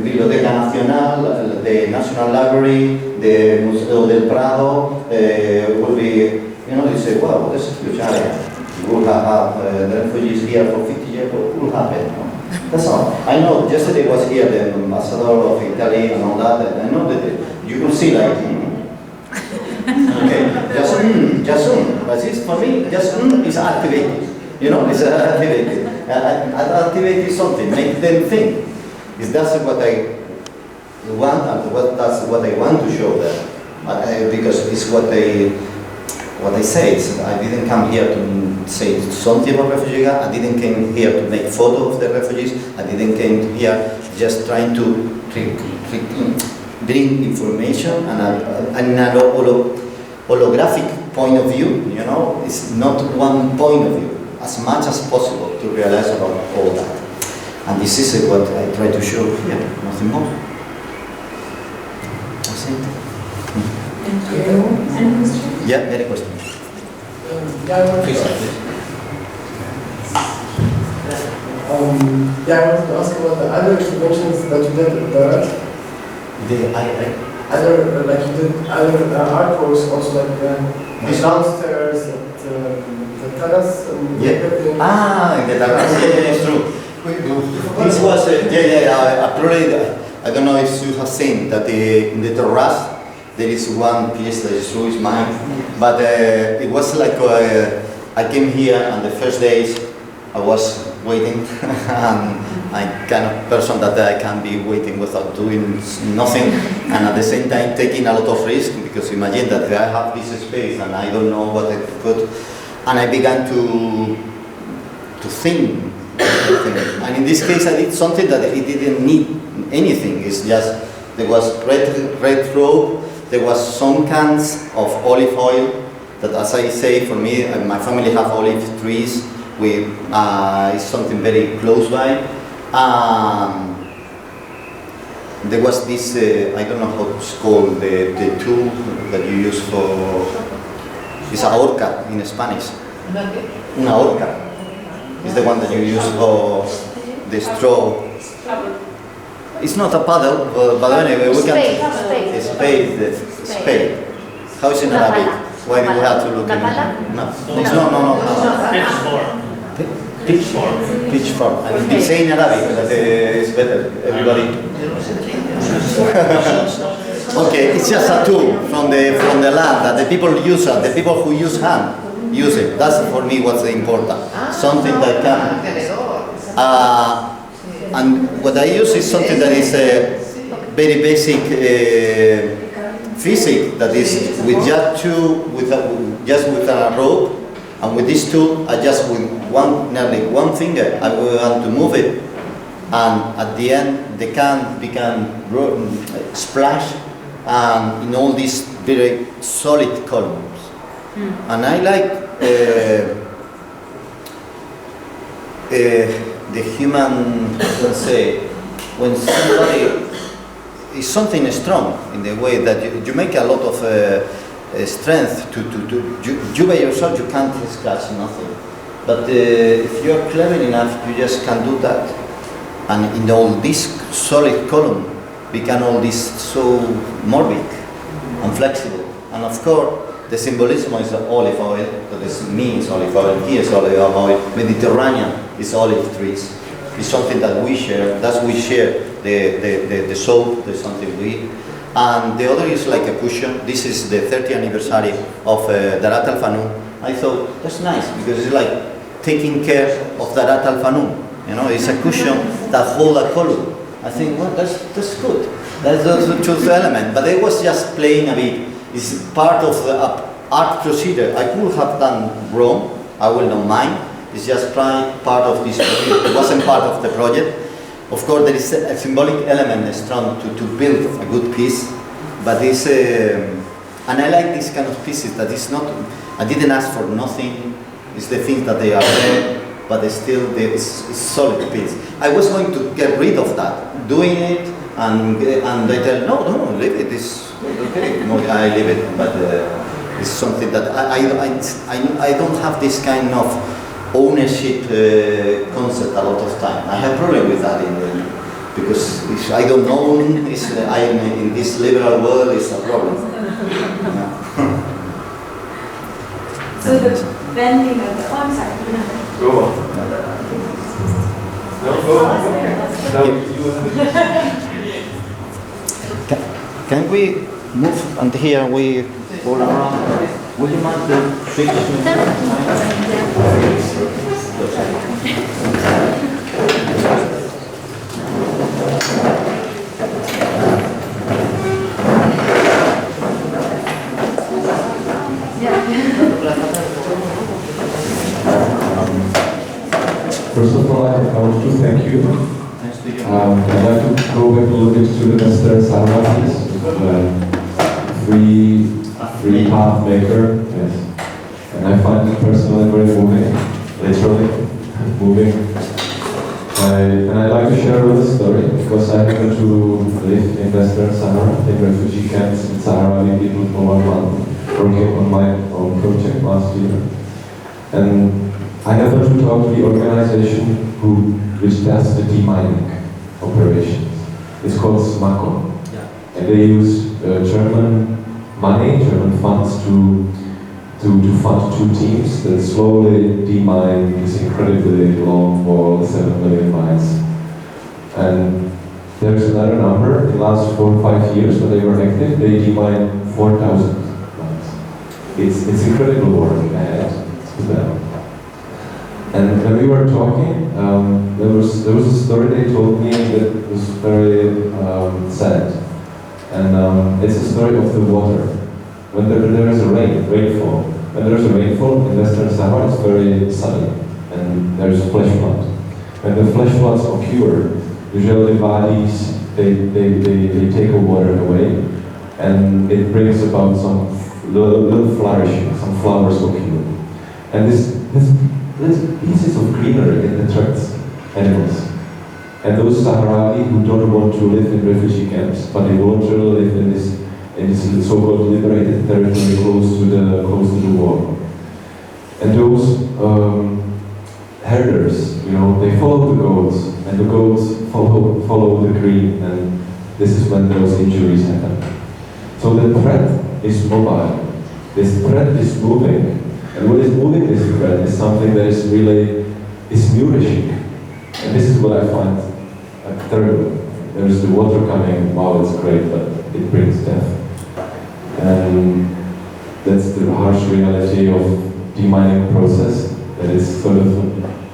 Speaker 2: Biblioteca Nacional, the National Library, the Museo del Prado, will be, you know, you say, wow, this is a huge area. We will have the refugees here for 50 years, what will happen? No? That's all. I know, yesterday was here, the ambassador of Italy and all that, and I know that you will see like, okay, just but it's, for me, just is activated. You know, it's activated. Activate is something, make them think. That's what I want, and that's what I want to show them. Because it's what I say. I didn't come here to say something about refugees. I didn't come here to make photos of the refugees. I didn't come here just trying to bring information and an holographic point of view. You know, it's not one point of view. As much as possible to realize about all that. And this is what I try to show here, nothing more. That's it.
Speaker 5: Thank you. Any questions?
Speaker 2: Yeah, any questions? Please.
Speaker 10: I wanted to ask about the other interventions that you did at Dara. Other, like you did other art works also, like downstairs at the terrace.
Speaker 2: Yeah. In the terrace. Yeah, it's true. This was, I don't know if you have seen that in the terrace there is one piece that is true, is mine. But it was like I came here and the first days I was waiting and I'm kind of person that I can be waiting without doing nothing, and at the same time taking a lot of risk, because imagine that I have this space and I don't know what to put, and I began to think. And in this case I did something that it didn't need anything. It's just, there was red rope, there was some cans of olive oil that, as I say, for me, my family have olive trees. It's something very close by. There was this, I don't know how it's called, the tool that you use for, it's a horca in Spanish. Una horca. It's the one that you use for the straw. It's not a paddle, but anyway, we can... Spade. How is it in Arabic? Why do we have to look at it? No. Pitchfork. And they say in Arabic that it's better. Everybody. Okay, it's just a tool from the land that the people use it. The people who use hand use it. That's for me what's important. Something that can. And what I use is something that is very basic physics. That is with just with a rope, and with this tool, I just with nearly one finger, I want to move it, and at the end, the can become splash. In all these very solid columns. And I like the human, let's say, when somebody is something strong in the way that you make a lot of strength you by yourself, you can't scratch nothing. But if you're clever enough, you just can do that. And in all this solid column, become all this so morbid and flexible. And of course, the symbolism is olive oil, that is me is olive oil, here is olive oil, Mediterranean is olive trees. It's something that we share, that's we share the soul, there's something we. And the other is like a cushion. This is the 30th anniversary of Dara al-Fanun. I thought, that's nice, because it's like taking care of Dara al-Fanun. You know, it's a cushion that holds a column. I think, well, that's good. That's the truth element. But I was just playing a bit. It's part of the art procedure. I could have done wrong. I will not mind. It's just part of this project. It wasn't part of the project. Of course, there is a symbolic element strong to build a good piece. But it's, and I like this kind of pieces that is not, I didn't ask for nothing. It's the things that they are there. But still, it's solid piece. I was going to get rid of that, doing it, and they tell, no, leave it. It's okay. No, I leave it, but it's something that I don't have this kind of ownership concept a lot of time. I have problem with that because if I don't own, I'm in this liberal world, it's a problem.
Speaker 3: So the bending of the, I'm sorry.
Speaker 11: Go on. No, go on.
Speaker 2: Can we move and here we all around? Would you mind the
Speaker 11: First of all, I want to thank you. I'd like to go back a little bit to the Western Sahara free path maker, yes. And I find it personally very moving, literally moving. And I'd like to share a little story because I happened to live in Western Sahara, in refugee camps in Sahrawi people for 1 month, working on my own project last year. And I happened to talk to the organization which does the demining operations. It's called SMACO. And they use German money, German funds to fund 2 teams that slowly demine this incredibly long wall, 7 million miles. And there's another number, in the last 4 or 5 years when they were active, they demined 4,000 miles. It's incredible work ahead to them. And when we were talking, there was a story they told me that was very sad. And it's a story of the water. When there is a rainfall. When there is a rainfall in Western Sahara, it's very sunny, and there is flash flood. When the flash floods occur, usually valleys they take the water away, and it brings about some little flourishing, some flowers occur, and this pieces of greenery it attracts animals. And those Sahrawi who don't want to live in refugee camps, but they voluntarily live in this so-called liberated territory close to the war. And those herders, they follow the goats, and the goats follow the green, and this is when those injuries happen. So the thread is mobile. This thread is moving, and what is moving this thread is something that is nourishing. And this is what I find terrible. There's the water coming, wow, it's great, but it brings death. And that's the harsh reality of demining process, that is sort of,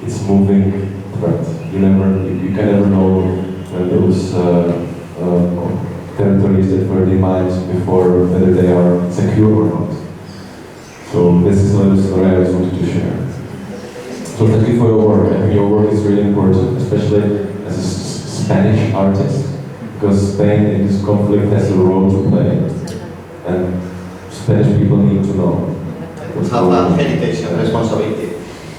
Speaker 11: it's moving threat. You can never know when those territories that were demined before, whether they are secure or not. So this is a little story I just wanted to share. So thank you for your work. I think your work is really important, especially as a Spanish artist, because Spain in this conflict has a role to play, and Spanish people need to know.
Speaker 2: Have a heritage and responsibility.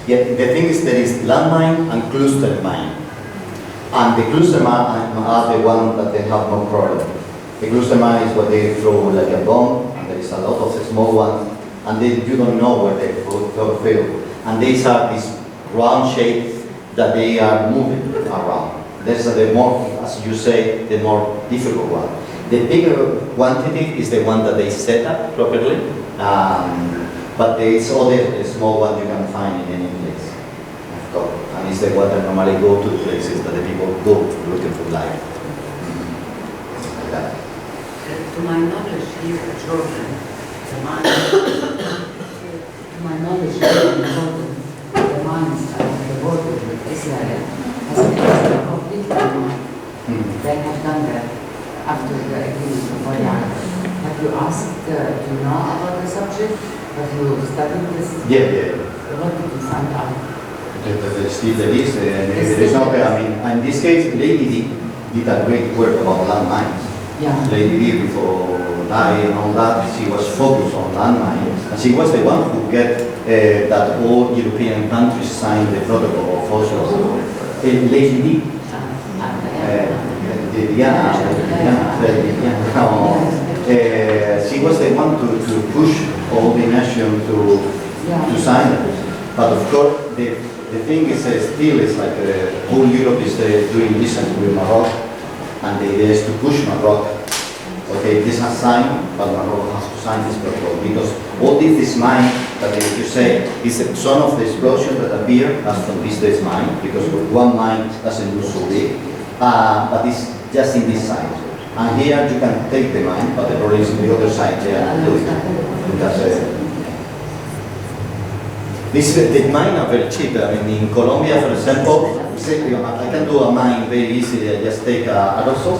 Speaker 2: Yeah, the thing is there is landmine and cluster mine. And the cluster mine are the ones that they have no problem. The cluster mine is what they throw like a bomb, and there is a lot of small ones, and then you don't know where they fail. And these are this round shape that they are moving around. That's the more, as you say, the more difficult one. The bigger quantity is the one that they set up properly, but there is other small one you can find in any place. And it's the one that normally go to the places that the people go looking for life. Like that.
Speaker 12: To my knowledge, here at Jordan, to my knowledge, here in Jordan, the mines at the border with Israel has been completely demolished. They have done that after the agreement of February. Have you asked to know about the subject? Have you studied this?
Speaker 2: Yeah.
Speaker 12: What did you find out?
Speaker 2: Still there is. There is no, I mean, in this case, Lady D did a great work about landmines.
Speaker 12: Yeah.
Speaker 2: Lady D, before dying and all that, she was focused on landmines. And she was the one who get that all European countries signed the protocol of Oslo. Lady D. She was the one to push all the nations to sign it. But of course, the thing is still is like whole Europe is doing business with Morocco, and the idea is to push Morocco. Okay, this has signed, but Morocco has to sign this protocol because all this mine that you say is some of the explosions that appear as from this mine, because one mine doesn't look so big, but it's just in this side. And here you can take the mine, but the problem is on the other side. They are doing it because. The mine are very cheap. I mean, in Colombia, for example, I can do a mine very easily. I just take a aerosol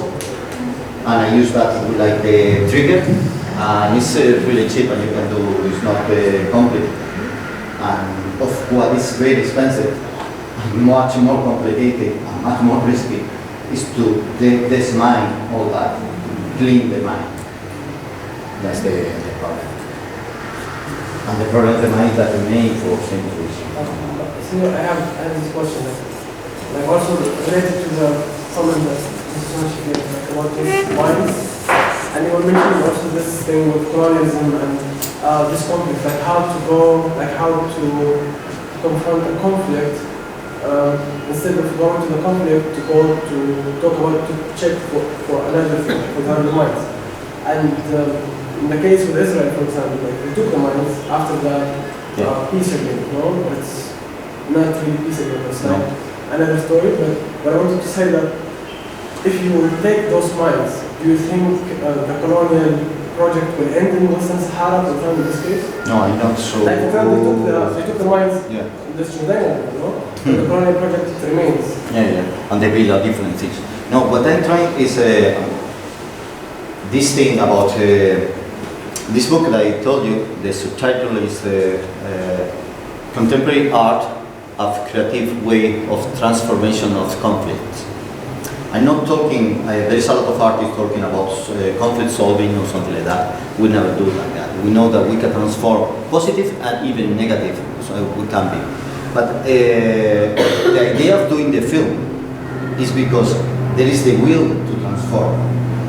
Speaker 2: and I use that like the trigger, and it's really cheap, and you can do. It's not complete. And of what is very expensive, much more complicated, and much more risky, is to take this mine all that, clean the mine. That's the problem. And the problem of the mine that remain for centuries.
Speaker 10: I have this question, like also related to the comment that Mr. Sanchez gave, like about these mines, and you were mentioning also this thing with colonialism and this conflict, like how to go, like how to confront a conflict instead of going to the conflict to go to talk about, to check for another thing, for example, the mines. And in the case with Israel, for example, like they took the mines after the peace agreement, no? But it's not really peace agreement, it's like another story. But I wanted to say that if you take those mines, do you think the colonial project will end in Western Sahara, for example, in this case?
Speaker 2: No, I'm not sure.
Speaker 10: Like for example, they took the mines in the Sudan, you know? The colonial project remains.
Speaker 2: Yeah, and they build different things. No, what I'm trying is this thing about this book that I told you, the subtitle is Contemporary Art of Creative Way of Transformation of Conflict. I'm not talking, there is a lot of artists talking about conflict solving or something like that. We never do like that. We know that we can transform positive and even negative, so we can be. But the idea of doing the film is because there is the will to transform.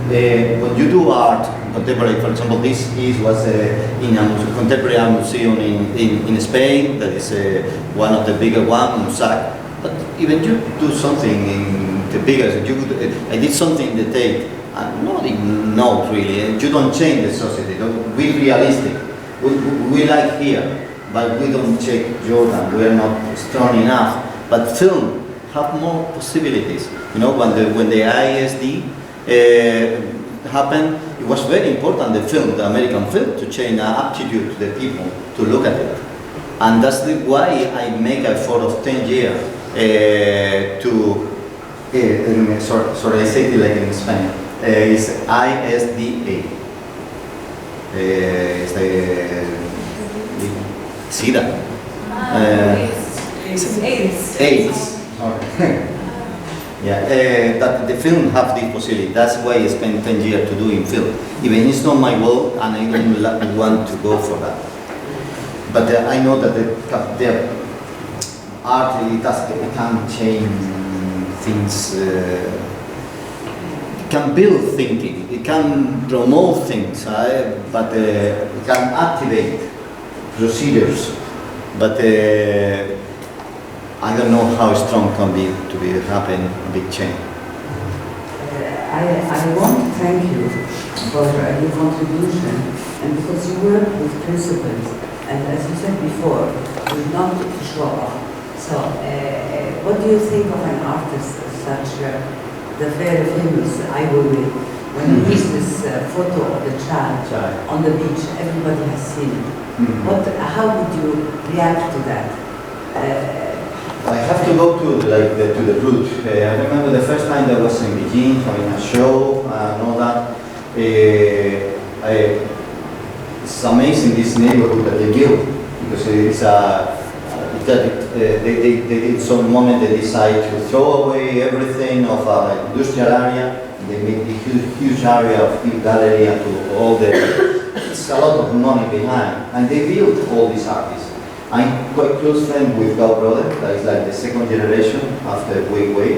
Speaker 2: When you do art, contemporary, for example, this was in a contemporary art museum in Spain, that is one of the bigger ones, Musac. But even you do something in the bigger, I did something in the Tate, and nobody knows really. You don't change the society. Be realistic. We like here, but we don't check Jordan. We are not strong enough. But film have more possibilities. You know, when the ISD happened, it was very important, the film, the American film, to change an aptitude to the people to look at it. And that's why I make an effort of 10 years sorry, I say it like in Spanish. It's ISDA. It's the SIDA. AIDS. Yeah, that the film have this possibility. That's why I spent 10 years to do in film. Even it's not my goal, and I don't want to go for that. But I know that the art it can change things. It can build thinking. It can promote things, but it can activate procedures. But I don't know how strong can be to happen a big change.
Speaker 12: I want to thank you for your contribution, and because you work with principles, and as you said before, you're not to show off. So, what do you think of an artist such the very famous Ivory, when he used this photo of the child on the beach? Everybody has seen it. How would you react to that?
Speaker 2: I have to go to the root. I remember the first time that I was in Beijing having a show and all that. It's amazing this neighborhood that they built, because it's in some moment they decide to throw away everything of an industrial area. They make the huge area of big gallery and to all the. It's a lot of money behind, and they built all these artists. I'm quite close friend with Gao brother, that is like the second generation after Wei.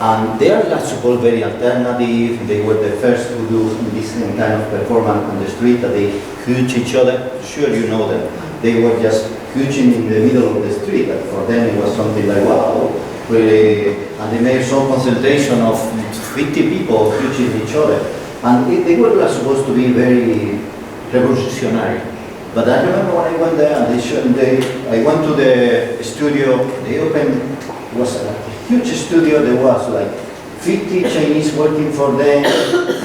Speaker 2: And they are like supposed very alternative. They were the first to do this kind of performance on the street, that they huge each other. Sure, you know them. They were just hugging in the middle of the street. And for them it was something like, wow, really. And they made some concentration of 50 people hugging each other. And they were like supposed to be very revolutionary. But I remember when I went there, and I went to the studio. They opened, it was a huge studio. There was like 50 Chinese working for them,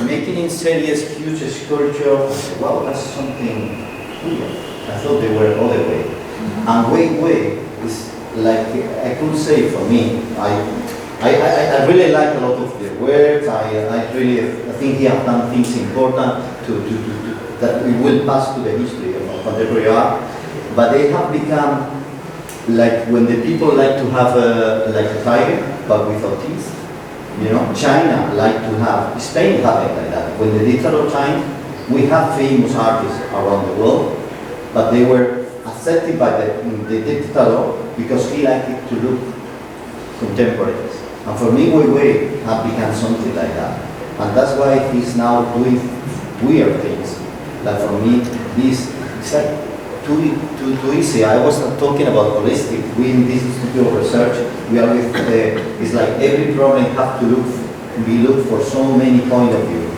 Speaker 2: making in series huge sculpture. I said, wow, that's something weird. I thought they were other way. And Wei is like, I could say for me, I really like a lot of their work. I think he has done things important that we will pass to the history of contemporary art, but they have become like when the people like to have like a tiger, but without teeth. You know, China like to have, Spain have it like that. When the dictator time, we have famous artists around the world, but they were accepted by the dictator because he liked it to look contemporary. And for me, Wei have become something like that, and that's why he's now doing weird things. Like for me, this is like too easy. I was talking about holistic. We in this institute of research, we are with it's like every problem have to be looked for so many point of view.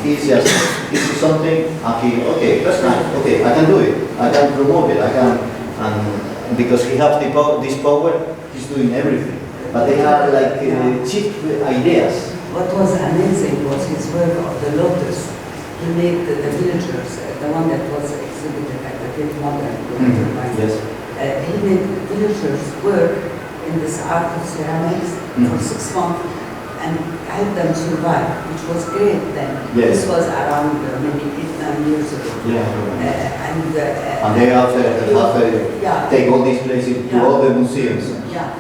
Speaker 2: He's just this is something. Okay, that's nice. Okay, I can do it. I can promote it. I can, and because he has this power, he's doing everything. But they are like cheap ideas.
Speaker 12: What was amazing was his work of the lotus. He made the villagers, the one that was exhibited at the Tate Modern.
Speaker 2: Yes.
Speaker 12: He made villagers work in this art of ceramics for 6 months and helped them survive, which was great then.
Speaker 2: Yes.
Speaker 12: This was around maybe 8-9 years ago.
Speaker 2: Yeah.
Speaker 12: And
Speaker 2: they have take all these places to all the museums.
Speaker 12: Yeah.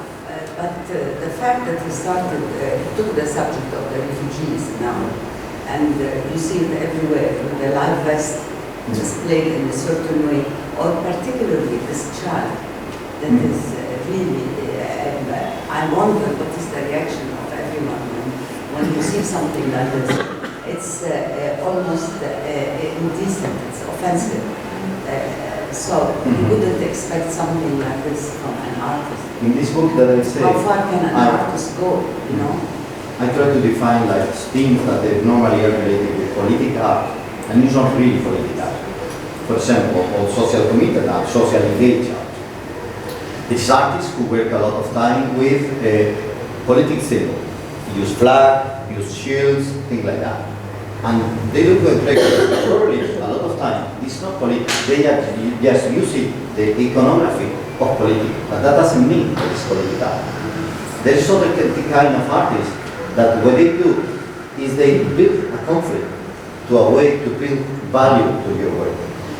Speaker 12: But the fact that he started, he took the subject of the refugees now, and you see it everywhere, with the live vest displayed in a certain way, or particularly this child that is really, I wonder what is the reaction of everyone when you see something like this. It's almost indecent, it's offensive. So you wouldn't expect something like this from an artist.
Speaker 2: In this book that I say,
Speaker 12: how far can an artist go, you know?
Speaker 2: I try to define like themes that they normally are related with political art, and it's not really political art. For example, or social committed art, social engaged art. These artists who work a lot of time with political symbol. Use flag, use shields, things like that. And they look like probably a lot of time. It's not politics. They are just using the iconography of politics, but that doesn't mean that it's political. There is other kind of artists that what they do is they build a conflict to a way to build value to your work.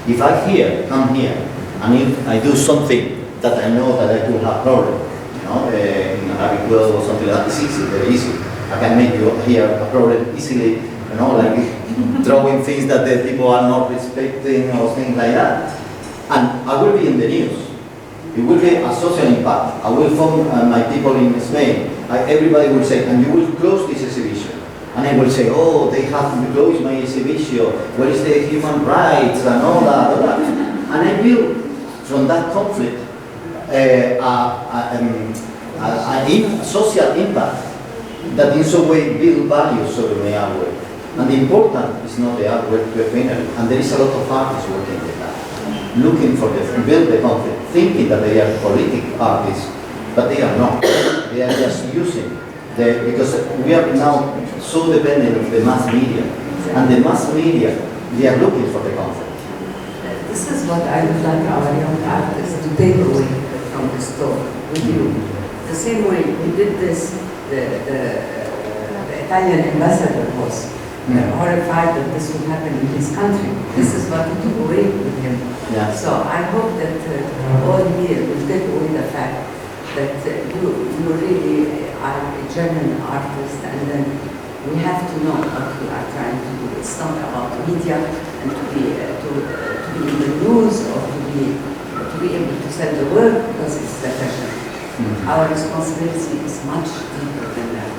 Speaker 2: If I come here, and if I do something that I know that I could have problem, you know, in Arabic world or something like that, it's easy, very easy. I can make you hear a problem easily, you know, like throwing things that the people are not respecting or things like that. And I will be in the news. It will be a social impact. I will phone my people in Spain. Everybody will say, and you will close this exhibition. And I will say, oh, they have closed my exhibition. Where is the human rights and all that? And I build from that conflict a social impact that in some way build values over my artwork. And the important is not the artwork to finally. And there is a lot of artists working with that, looking for build the conflict, thinking that they are political artists, but they are not. They are just using because we are now so dependent of the mass media, and the mass media, they are looking for the conflict.
Speaker 12: This is what I would like our young artists to take away from the store with you. The same way we did this, the Italian ambassador was horrified that this would happen in his country. This is what we took away with him.
Speaker 2: Yeah.
Speaker 12: So I hope that all here will take away the fact that you really are a German artist, and then we have to know what we are trying to do. It's not about media and to be in the news or to be able to sell the work because it's the fashion. Our responsibility is much deeper than that.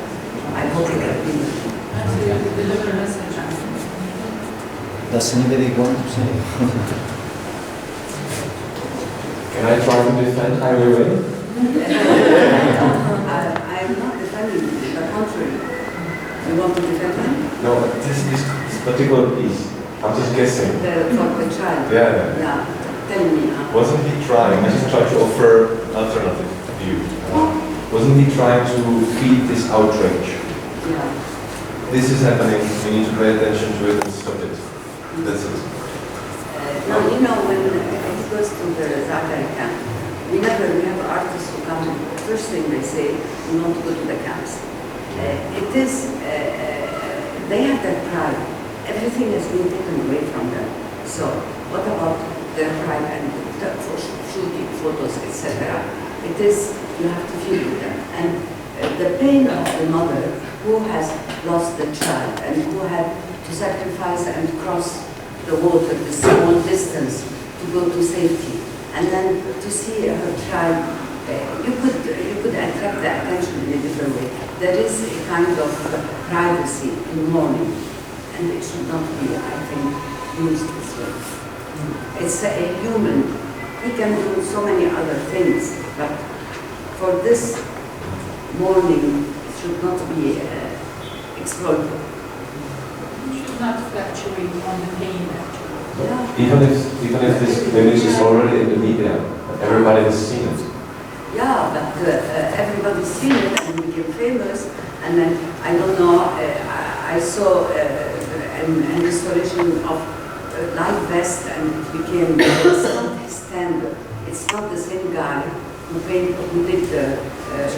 Speaker 12: I hope that we deliver a message.
Speaker 2: Does anybody want to say?
Speaker 11: Can I try to defend Ai Weiwei?
Speaker 12: I'm not defending him, the contrary. You want to defend him?
Speaker 11: No, this particular piece, I'm just guessing.
Speaker 12: For the child?
Speaker 11: Yeah.
Speaker 12: Tell me.
Speaker 11: Wasn't he trying, I just tried to offer an alternative view. Wasn't he trying to feed this outrage?
Speaker 12: Yeah.
Speaker 11: This is happening, we need to pay attention to it and stop it. That's it.
Speaker 12: Now, you know, when it goes to the Zagreb camp, we have artists who come, first thing they say, we want to go to the camps. It is, they have that pride. Everything has been taken away from them. So, what about their pride and for shooting photos, etc.? It is, you have to feel with them. And the pain of the mother who has lost the child and who had to sacrifice and cross the water, the small distance to go to safety, and then to see her child, you could attract the attention in a different way. There is a kind of privacy in mourning, and it should not be, I think, used this way. It's a human. He can do so many other things, but for this mourning, it should not be exploited.
Speaker 7: Not fluctuate on the pain, actually.
Speaker 12: Yeah.
Speaker 11: Even if this image is already in the media, everybody has seen it.
Speaker 12: Yeah, but everybody's seen it and became famous. And then, I don't know, I saw an installation of light vest and it became, it's not his standard. It's not the same guy who did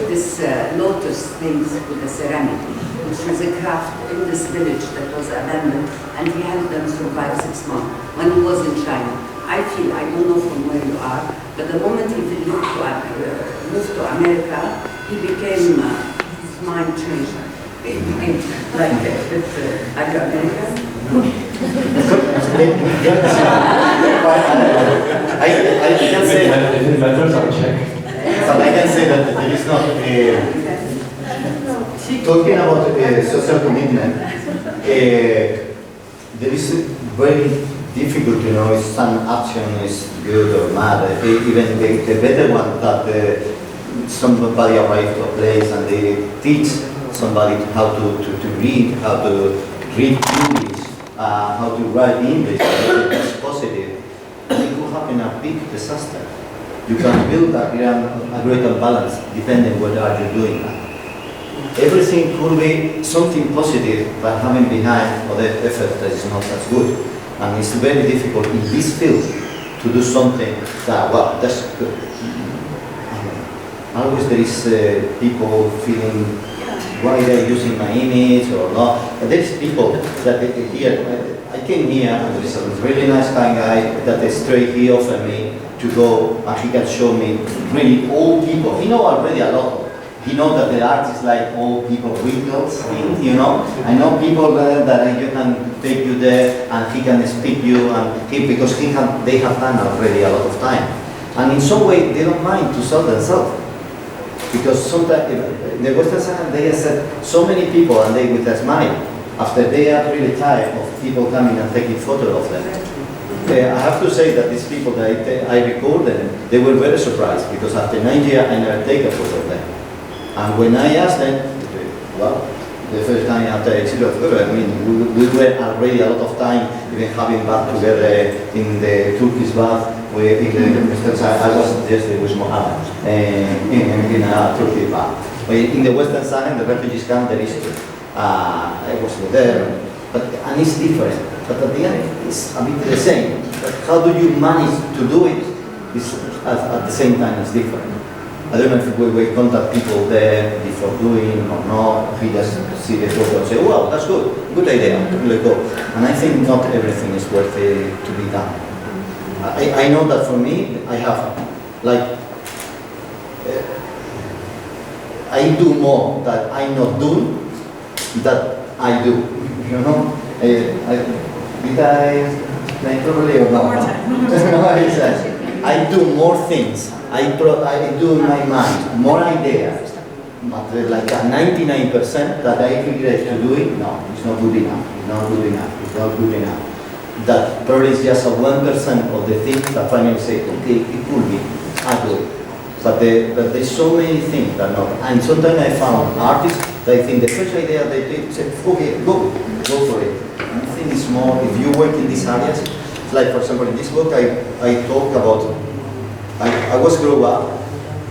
Speaker 12: this lotus things with the ceramic, which was a craft in this village that was abandoned, and he helped them survive 6 months when he was in China. I feel, I don't know from where you are, but the moment he moved to America, he became, his mind changed. He became like, are you American?
Speaker 2: I can say that
Speaker 11: if it matters, I'll check.
Speaker 2: But I can say that there is not talking about social commitment. There is very difficult to know if some action is good or bad. Even the better one that somebody arrives to a place and they teach somebody how to read, how to read English, how to write English, that's positive. It could happen a big disaster. You can build a greater balance depending what are you doing. everything could be something positive, but having behind other effort that is not as good. And it's very difficult in this field to do something that, well, that's good. Always there is people feeling, why they're using my image or not. But there's people that here, I came here and there is a really nice kind guy that straight he offered me to go and he can show me really old people. He know already a lot. He knows that the artists like old people, wrinkles, you know. I know people that you can take you there and he can speak you and because they have done already a lot of time. And in some way they don't mind to sell themselves. Because sometimes in the Western side they accept so many people and they with a smile after they are really tired of people coming and taking photos of them. I have to say that these people that I recorded, they were very surprised because after 9 years I never take a photo of them. And when I asked them, well, the first time after Isidro, I mean, we were already a lot of time even having bath together in the Turkish bath. In the Western side, I was just with Mohammed in a Turkish bath. In the Western side, in the refugees camp, there is I was there, and it's different. But at the end, it's a bit the same. But how do you manage to do it? It's, at the same time, it's different. I don't know if we contact people there before doing or not. We just see the photo and say, "Wow, that's good. Good idea. Let go." And I think not everything is worth to be done. I know that for me, I have, like, I do more that I not do that I do. You know, did I explain properly or not? I do more things. I do in my mind more ideas, but like 99% that I regret to do it. No, it's not good enough. It's not good enough. It's not good enough. That probably is just a 1% of the things that finally say, okay, it could be, I do it. But there's so many things that not. And sometimes I found artists that I think the first idea they did, say, okay, go for it. And I think it's more, if you work in these areas, like for example in this book I talk about, I was grow up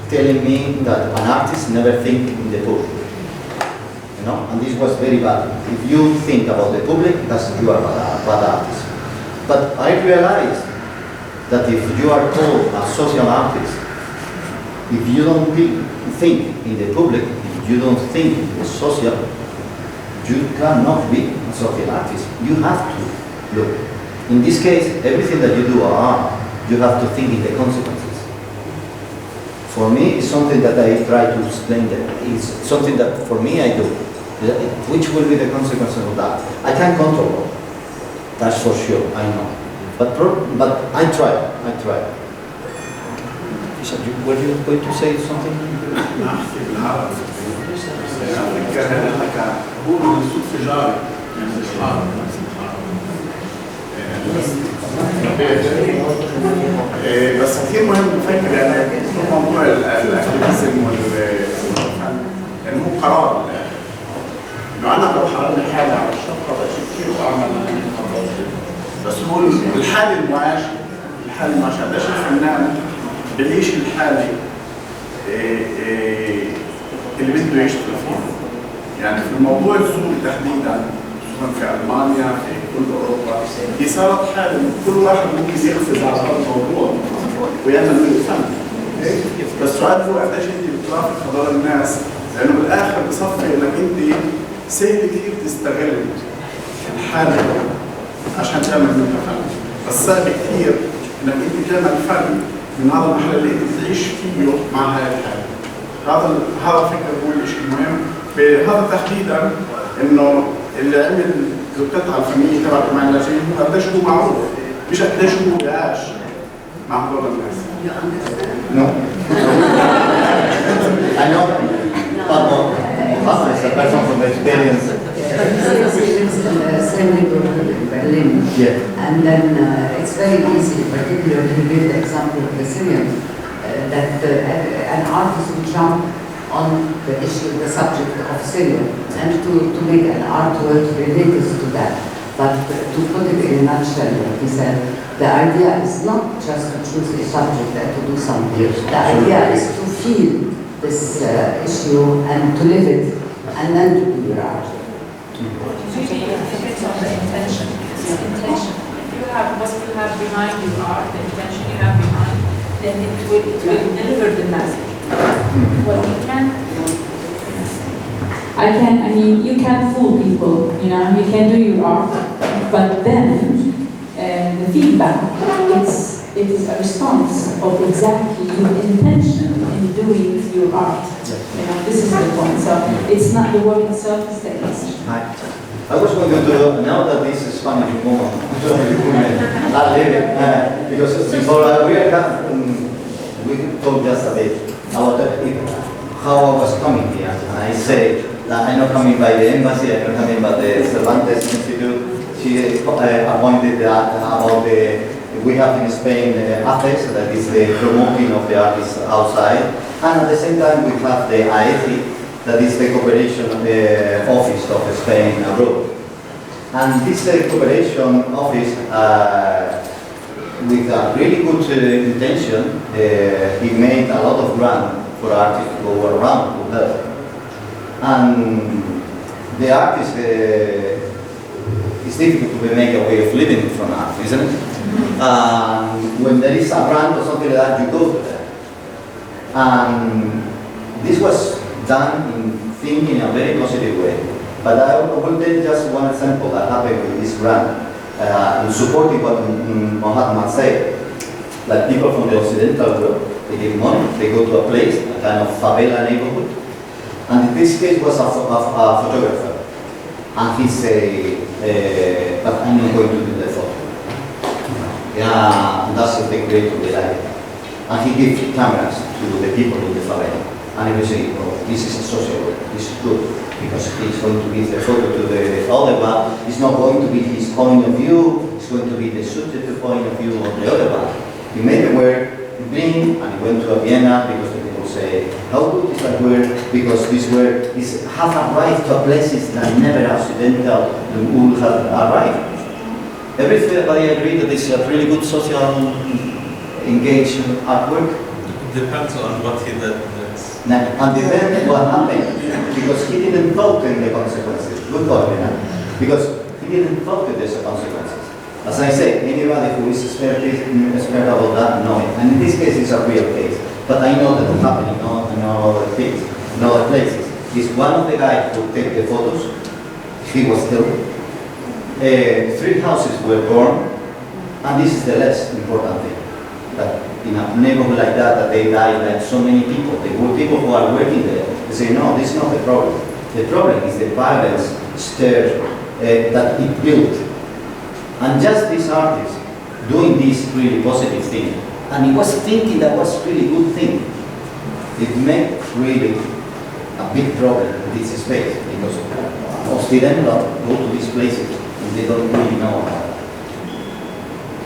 Speaker 2: telling me that an artist never think in the public. You know, and this was very bad. If you think about the public, that's you are a bad artist. But I realized that if you are called a social artist, if you don't think in the public, if you don't think in the social, you cannot be a social artist. You have to look. In this case, everything that you do are art, you have to think in the consequences. For me, it's something that I try to explain that it's something that for me I do. Which will be the consequences of that? I can't control it. That's for sure, I know. But I try. Were you going to say something?
Speaker 13: بس كثير مهم نفكر يعني في موضوع الاكتيفيزم والفن يعني هو قرار انه انا بروح اعمل حاله على الشقه بشوف كيف اعمل بس هو الحاله المعاشه قديش الفنان بيعيش الحاله اللي بده يشتغل فيها يعني في الموضوع السوري تحديدا في ألمانيا في كل أوروبا هي صارت حالة كل واحد ممكن يقفز على هذا الموضوع ويعمل منه فن. بس السؤال هو قديش أنت بترافق هذول الناس لأنه بالآخر بصفي إنك أنت سهل كثير تستغل الحالة عشان تعمل منها فن. بس صعب كثير إنك أنت تعمل فن من هذا المحل اللي أنت بتعيش فيه مع هاي الحالة. هذا فكر هو الشيء المهم بهذا تحديدا إنه اللي عمل القطعة الفنية تبع مع اللاجئين قديش هو معروف مش قديش هو بيعاش مع هذول الناس.
Speaker 2: No. I know Pablo is a person from experience.
Speaker 12: In Berlin.
Speaker 2: Yeah.
Speaker 12: And then it's very easy, particularly with the example of the Syrian, that an artist will jump on the issue, the subject of Syria, and to make an artwork related to that. But to put it in a nutshell, like he said, the idea is not just to choose a subject and to do something. The idea is to feel this issue and to live it and then to do your art.
Speaker 7: Usually it depends on the intention. It's intention. If you have what you have behind your art, the intention you have behind, then it will deliver the message. What you can
Speaker 14: you can fool people, you can do your art, but then the feedback, it is a response of exactly your intention in doing your art. This is the point. So it's not the work itself, it's the message.
Speaker 2: I was going to, now that this is Spanish woman, I'll leave it, because before we talked just a bit about how I was coming here. And I say that I'm not coming by the embassy, I'm not coming by the Cervantes Institute. She appointed that about we have in Spain ACES, that is the promoting of the artists outside. And at the same time we have the AECI, that is the cooperation office of Spain abroad. And this cooperation office, with a really good intention, it made a lot of grant for artists to go around to help. And the artist, it's difficult to make a way of living from art, isn't it? When there is a brand or something like that, you go to that. And this was done in thinking in a very positive way. But I will take just one example that happened with this brand, supporting what Mahatma said. Like people from the Occidental world, they give money, they go to a place, a kind of favela neighborhood. And in this case was a photographer. And he said, but I'm not going to do the photo. Yeah, and that's the creator of the idea. And he gives cameras to the people in the favela. And he will say, oh, this is a social work, this is good, because he's going to give the photo to the other one. It's not going to be his point of view, it's going to be the subjective point of view of the other one. He made the work, he bring, and he went to Vienna because the people say, how good is that work? Because this work have arrived to places that never Occidental would have arrived. Everybody agreed that this is a really good social engaged artwork.
Speaker 11: It depends on what he did.
Speaker 2: And then what happened, because he didn't thought in the consequences. Good point, because he didn't thought in these consequences. As I say, anybody who is expert about that know it. And in this case, it's a real case. But I know that it's happening in other things, in other places. Is one of the guys who take the photos, he was killed. 3 houses were burned, and this is the less important thing. That in a neighborhood like that they died like so many people. There were people who are working there. They say, no, this is not the problem. The problem is the violence stirred that it built. And just this artist doing this really positive thing, and he was thinking that was really good thing. It made really a big problem in this space, because Occidental go to these places and they don't really know about it.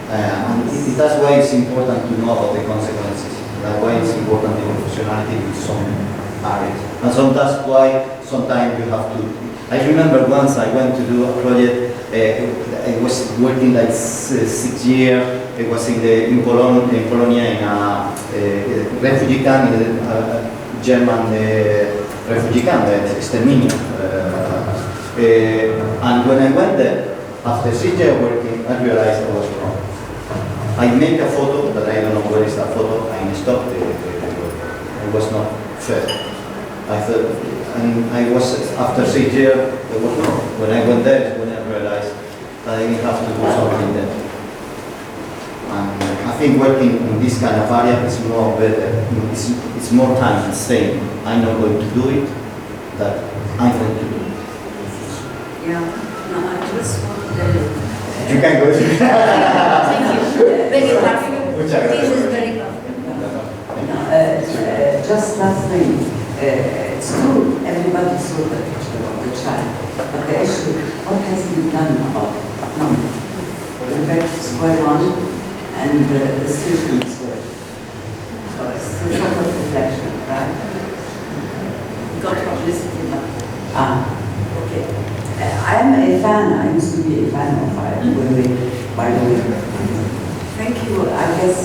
Speaker 2: And that's why it's important to know about the consequences. That's why it's important the professionality in some areas. And so that's why sometimes you have to. I remember once I went to do a project. I was working like 6 years. It was in Polonia in a refugee camp, German refugee camp, exterminio. And when I went there, after 6 years working, I realized I was wrong. I made a photo, but I don't know where is that photo. I stopped the work. It was not fair. I thought, and I was, after 6 years, it was wrong. When I went there, when I realized that I didn't have to do something there. And I think working in this kind of area is more better. It's more time saying, I'm not going to do it, that I'm going to do it.
Speaker 12: Yeah, no, I just wanted to...
Speaker 2: You can go.
Speaker 12: Thank you. Very powerful. This is very powerful. Just last thing. It's true, everybody saw the picture of the child, but the issue, what has been done about it? No. In fact, it's going on, and the students were. So it's a sort of reflection, right? Got publicity now. Okay. I am a fan, I used to be a fan of women, by the way. Thank you, I guess.